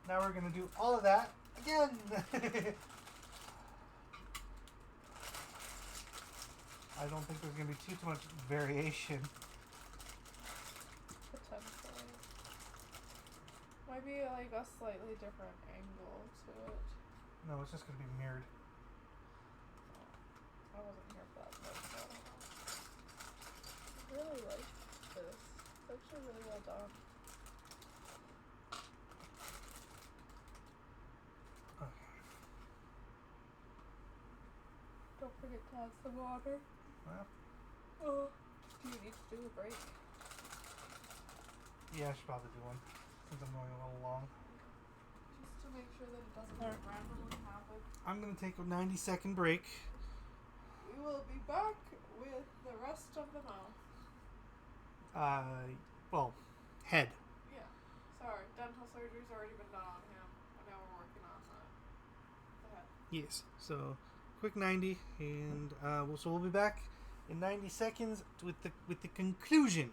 Now we're going to do all of that again. I don't think there's going to be too much variation. Potentially. Might be like a slightly different angle to it. No, it's just going to be mirrored. I wasn't here for that part, so I don't know. I really like this. It's actually really well done. Okay. Don't forget to add some water. Well, Oh. Do you need to do a break? yeah, I should probably do one since I'm going a little long. Just to make sure that it doesn't randomly happen. I'm going to take a 90-second break. We will be back with the rest of the mouth. Well, head. Yeah. Sorry, dental surgery's already been done on him, and now we're working on the head. Yes. So, quick 90, and we'll be back in 90 seconds with the conclusion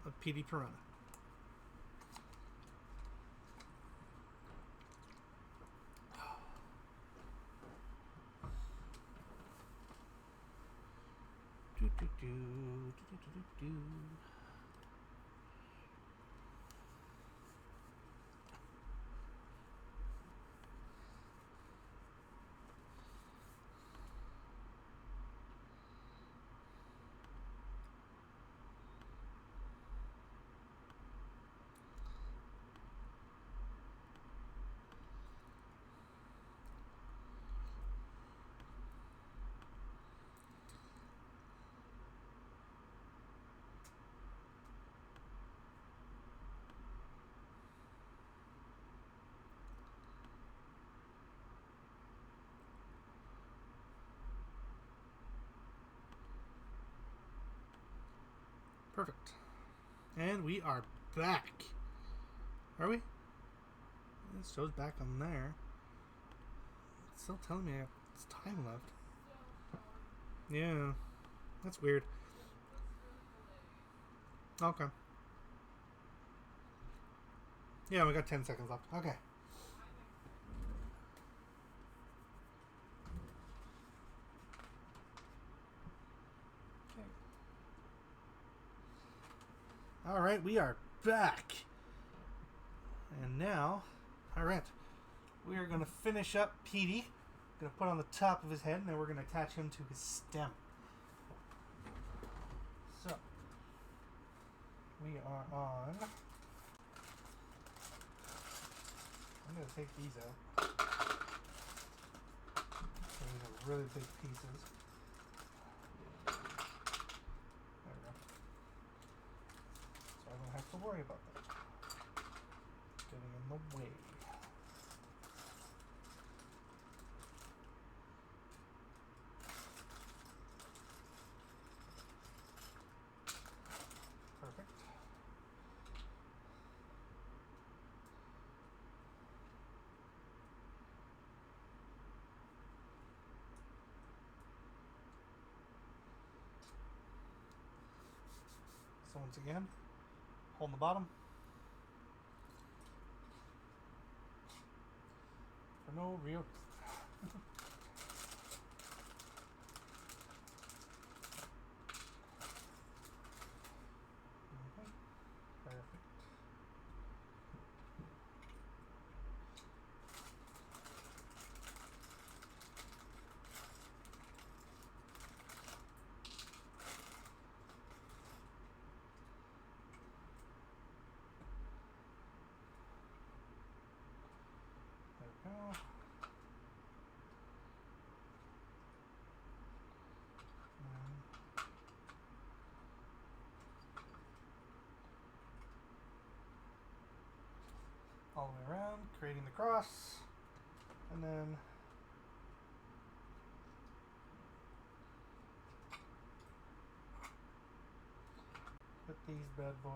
of PD Piranha. Do, do, do, do, do, do, do. Perfect. And we are back. Are we? It shows back on there. It's still telling me it's time left. Yeah. That's weird. Okay. Yeah, we got 10 seconds left. Okay. Alright, we are back. And now, alright, we are going to finish up Petey. Going to put on the top of his head, and then we're going to attach him to his stem. So, we are on... I'm going to take these out. These are really big pieces. There we go. So I don't have to worry about that getting in the way. Perfect. So once again, hold the bottom. For no real reason. Perfect. There we go. All the way around, creating the cross, and then put these bad boys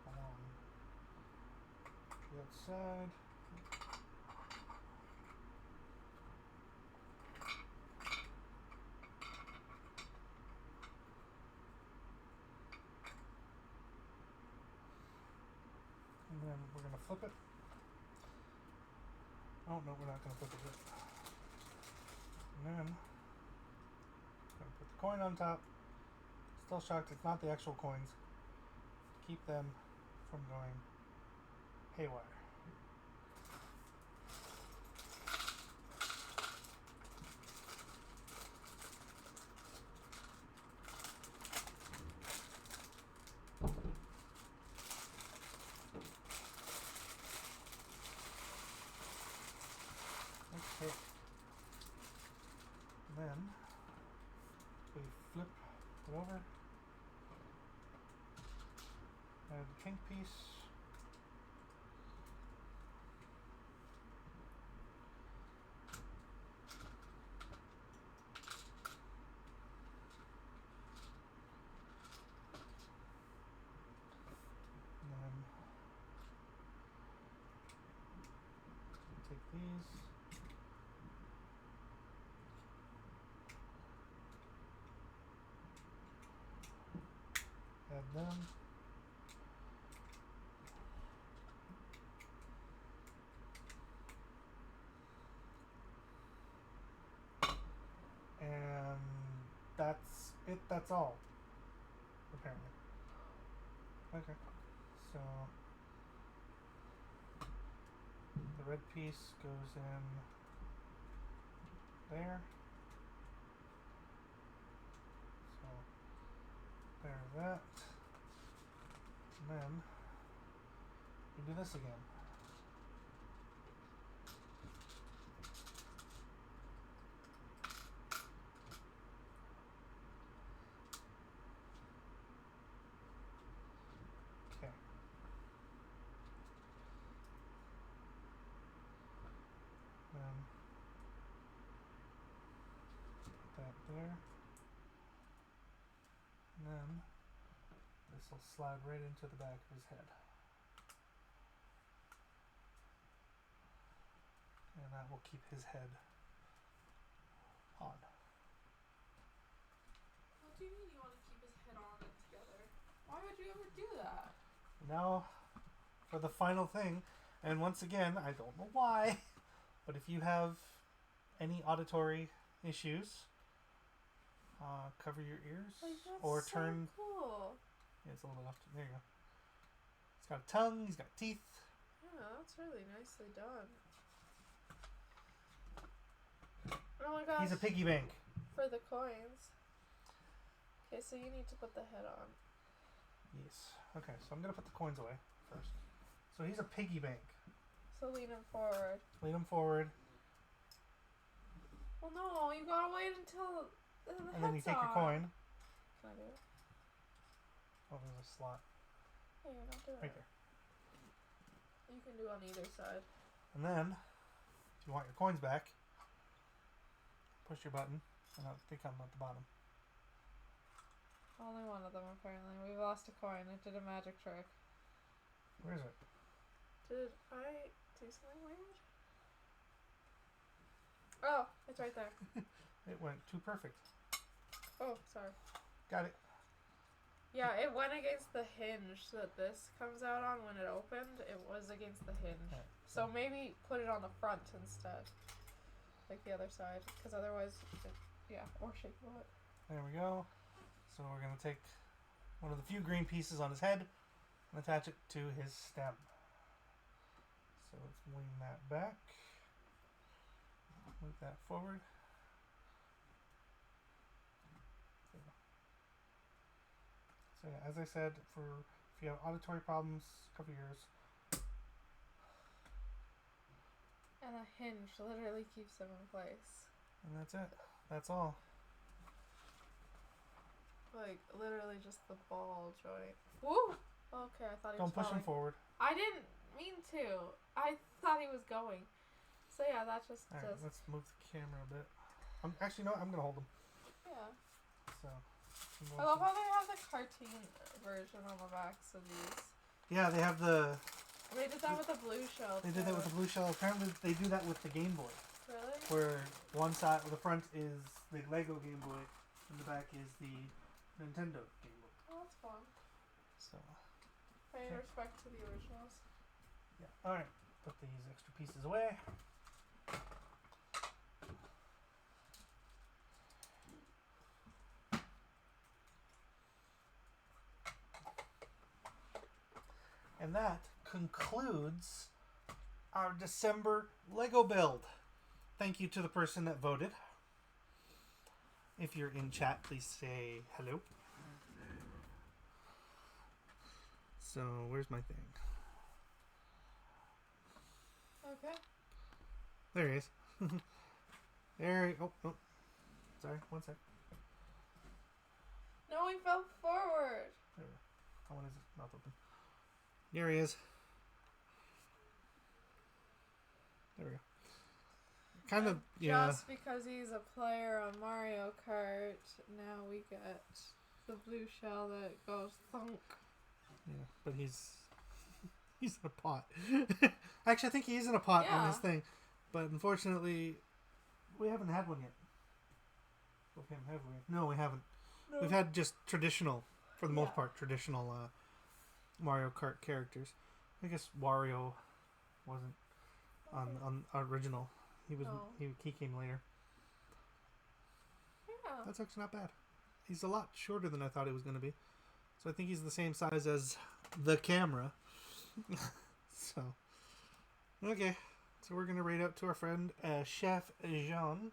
along the outside. And then we're going to flip it. Oh, no, we're not going to flip it yet. And then gonna put the coin on top. Still shocked it's not the actual coins. Keep them from going haywire. Okay. And then we flip it over. Add the pink piece. And then take these. Add them. And that's it. That's all. Apparently. Okay. So the red piece goes in there. So there's that. And then we do this again. Okay. Then put that there. And then this will slide right into the back of his head. And that will keep his head on. What do you mean you want to keep his head on and together? Why would you ever do that? Now for the final thing, and once again, I don't know why, but if you have any auditory issues, cover your ears Like, that's or so turn. cool. Yeah, it's a little off. There you go. He's got a tongue. He's got teeth. Yeah, that's really nicely done. Oh my gosh. He's a piggy bank. For the coins. Okay, so you need to put the head on. Yes. Okay, so I'm gonna put the coins away first. So he's a piggy bank. So lean him forward. Lean him forward, Well, no, you gotta wait until the and head's then you take your on. coin. Can I do it? Oh, there's a slot Yeah, you're not doing right it. there. You can do on either side. And then, if you want your coins back, push your button, and they come at the bottom. Only one of them, apparently. We lost a coin. It did a magic trick. Where is it? Did I do something weird? Oh, it's right there. It went too perfect. Oh, sorry. Got it. Yeah, it went against the hinge that this comes out on when it opened. It was against the hinge. Right. So maybe put it on the front instead. Like the other side. Because otherwise, or shake it. There we go. So we're going to take one of the few green pieces on his head and attach it to his stem. So let's lean that back. Move that forward. So yeah, as I said, if you have auditory problems, cover your ears. And a hinge literally keeps them in place. And that's it. That's all. Like, literally just the ball joint. Woo! Okay, I thought he was Don't push him falling. forward. I didn't mean to. I thought he was going. So yeah, that's just... Alright, let's move the camera a bit. I'm going to hold him. Yeah. So, I love how they have the cartoon version on the backs of these. yeah, they have the... They did that with the blue shell, They did that with the blue shell. Apparently, they do that with the Game Boy. Really? Where one side, the front is the Lego Game Boy, and the back is the Nintendo Game Boy. Oh, that's fun. So, Paying Okay. respect to the originals. yeah. Alright, put these extra pieces away. And that concludes our December Lego build. Thank you to the person that voted. If you're in chat, please say hello. So, where's my thing? Okay. There he is. There. Oh. Sorry, one sec. No, he fell forward. There we go. Oh, when is his mouth open? There he is. There we go. Kind of, yeah. Just because he's a player on Mario Kart, now we get the blue shell that goes thunk. Yeah, but he's in a pot. Actually, I think he's in a pot on this thing, but unfortunately, we haven't had one yet. With him, have we? No, we haven't. No. We've had just traditional, for the most part, traditional Mario Kart characters. I guess Wario wasn't on original. He was he came later. Yeah. That's actually not bad. He's a lot shorter than I thought he was going to be. So I think he's the same size as the camera. So, okay. So we're going to rate out to our friend Chef Jean.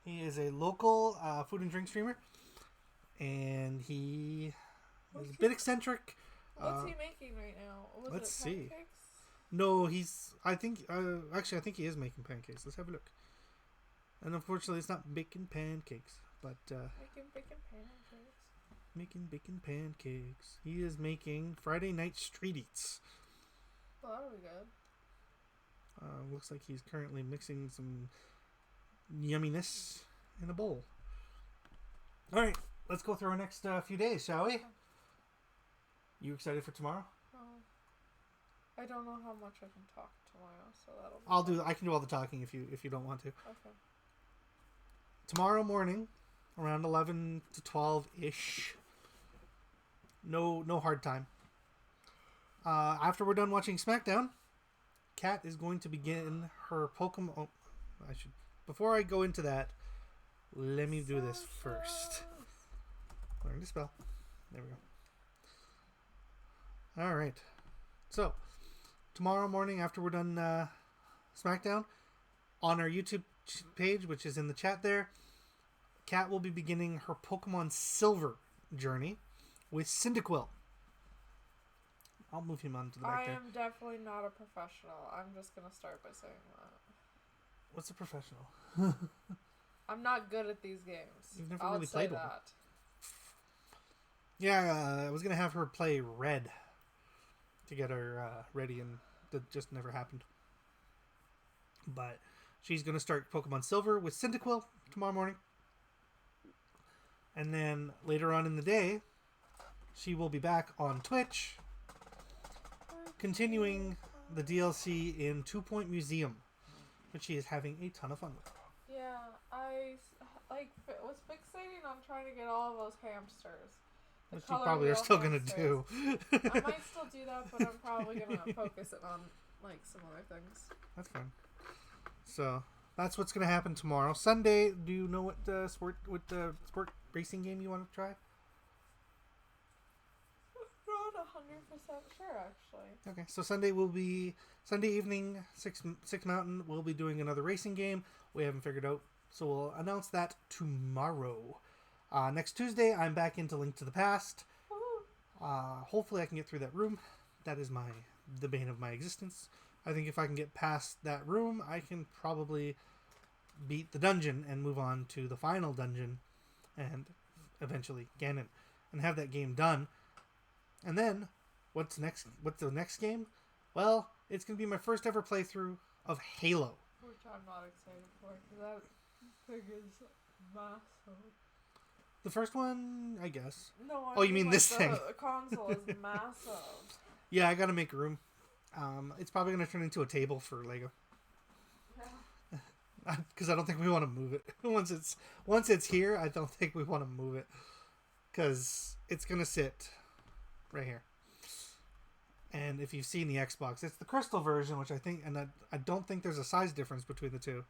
He is a local food and drink streamer. And he is a bit eccentric. What's he making right now? Let's it see. pancakes? No, I think he is making pancakes. Let's have a look. And unfortunately, it's not baking pancakes, but Making bacon pancakes. making bacon pancakes. He is making Friday night street eats. Well, that'll be good. Looks like he's currently mixing some yumminess in a bowl. All right, let's go through our next few days, shall we? You excited for tomorrow? I don't know how much I can talk tomorrow, so that'll be I can do all the talking if you don't want to. Okay. Tomorrow morning, around 11 to 12-ish. No hard time. After we're done watching SmackDown, Kat is going to begin her Pokemon... Oh, before I go into that, let me do this first. Learn to spell. There we go. Alright. So, tomorrow morning after we're done SmackDown, on our YouTube page, which is in the chat there, Kat will be beginning her Pokemon Silver journey with Cyndaquil. I'll move him on to the back there. I am definitely not a professional. I'm just going to start by saying that. What's a professional? I'm not good at these games. You've never I'll really say played one. that. Yeah, I was going to have her play Red to get her ready, and that just never happened. But she's going to start Pokemon Silver with Cyndaquil tomorrow morning. And then later on in the day, she will be back on Twitch, continuing the DLC in 2 Point Museum, which she is having a ton of fun with. Yeah, I was fixating on trying to get all of those hamsters. Which you probably are still going to do. I might still do that, but I'm probably going to focus it on some other things. That's fine. So that's what's going to happen tomorrow. Sunday, do you know what sport racing game you want to try? I'm not 100% sure, actually. Okay, so Sunday evening, 6 Mountain. We'll be doing another racing game. We haven't figured out, so we'll announce that tomorrow. Next Tuesday, I'm back into Link to the Past. Hopefully, I can get through that room. That is the bane of my existence. I think if I can get past that room, I can probably beat the dungeon and move on to the final dungeon, and eventually Ganon, and have that game done. And then, what's next? What's the next game? Well, it's going to be my first ever playthrough of Halo. Which I'm not excited for, because that thing is massive. The first one, I guess. No, you mean this thing? The console is massive. Yeah, I got to make room. It's probably going to turn into a table for Lego. Yeah. Because I don't think we want to move it. Once it's here, I don't think we want to move it. Because it's going to sit right here. And if you've seen the Xbox, it's the crystal version, which I think, and I don't think there's a size difference between the two.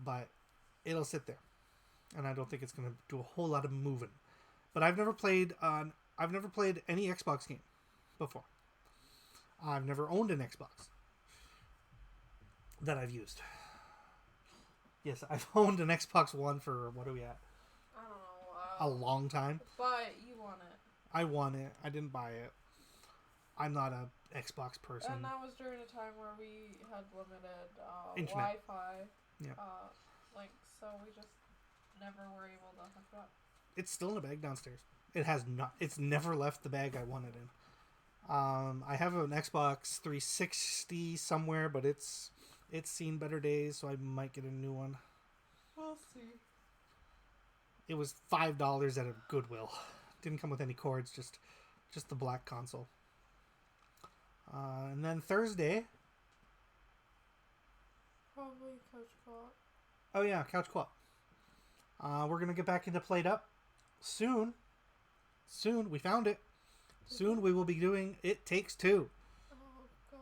But it'll sit there. And I don't think it's going to do a whole lot of moving. But I've never played any Xbox game before. I've never owned an Xbox that I've used. Yes, I've owned an Xbox One for, what are we at? I don't A know. long time. But you want it. I want it. I didn't buy it. I'm not a Xbox person. And that was during a time where we had limited Internet. Wi-Fi. Yeah. So we just never were able to hook it up. It's still in a bag downstairs. It has not. It's never left the bag I want it in. I have an Xbox 360 somewhere, but it's seen better days, so I might get a new one. We'll see. It was $5 at a Goodwill. Didn't come with any cords, just the black console. And then Thursday. Probably Couch Co-op. Oh yeah, Couch Co-op. We're gonna get back into Played Up soon. Soon, we found it. Soon we will be doing It Takes Two. Oh god.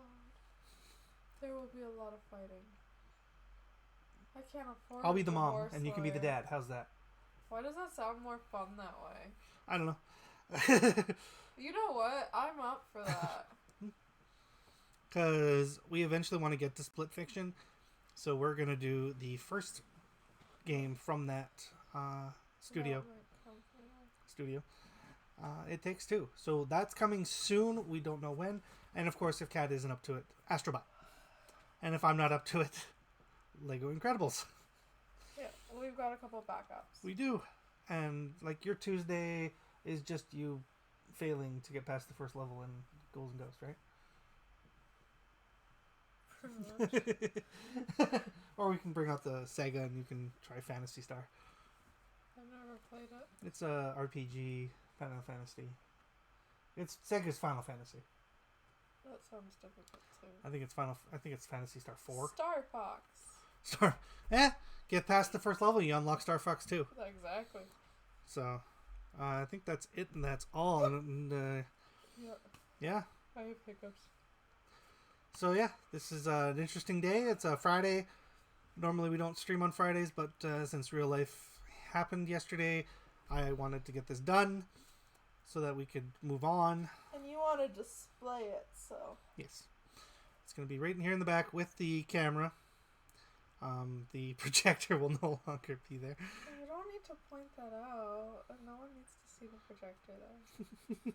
There will be a lot of fighting. I can't afford I'll a be the mom, divorce and you can be the lawyer. dad. How's that? Why does that sound more fun that way? I don't know. You know what? I'm up for that. Because we eventually want to get to Split Fiction. So we're going to do the first game from that studio. It Takes Two. So that's coming soon. We don't know when. And of course, if Kat isn't up to it, Astrobot. And if I'm not up to it, Lego Incredibles. Yeah, we've got a couple backups. We do. And like your Tuesday is just you failing to get past the first level in Ghouls and Ghosts, right? Or we can bring out the Sega and you can try Phantasy Star. I've never played it. It's a RPG Final Fantasy. It's Sega's Final Fantasy. That sounds difficult too. I think it's Phantasy Star 4. Star Fox. Get past the first level, you unlock Star Fox 2. Exactly. So, I think that's it and that's all. And yeah. I have hiccups. So yeah, this is an interesting day. It's a Friday. Normally we don't stream on Fridays, but since real life happened yesterday, I wanted to get this done so that we could move on. And you want to display it, so. Yes. It's going to be right in here in the back with the camera. The projector will no longer be there. You don't need to point that out. No one needs to see the projector there.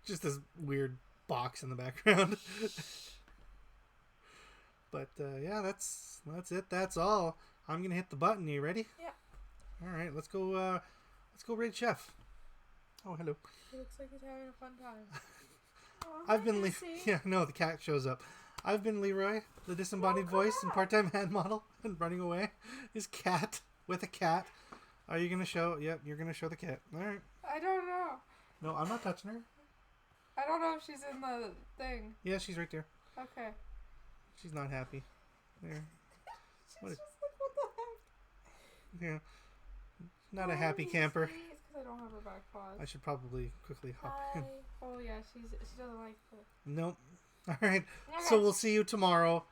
Just this weird box in the background. But yeah, that's it. That's all. I'm gonna hit the button. You ready? Yeah. All right, let's go raid Chef. Oh, hello. He looks like he's having a fun time. Oh, I've been Lucy. no, the cat shows up. I've been Leroy, the disembodied voice and part-time hand model, and running away is Cat with a cat. Are you gonna show? Yep, you're gonna show the cat. All right. I don't know. No, I'm not touching her. I don't know if she's in the thing. Yeah, she's right there. Okay. She's not happy. There. She's What just a- like, what the heck? Yeah. Not a happy camper. It's because I don't have her back paws. I should probably quickly hop in. Hi. Oh yeah, she doesn't like the. Nope. All right. Okay. So we'll see you tomorrow.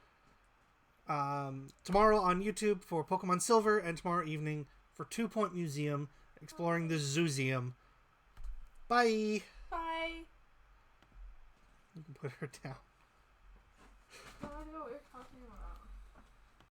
Tomorrow on YouTube for Pokemon Silver, and tomorrow evening for 2 Point Museum, exploring the Zooseum. Bye. Bye. You can put her down.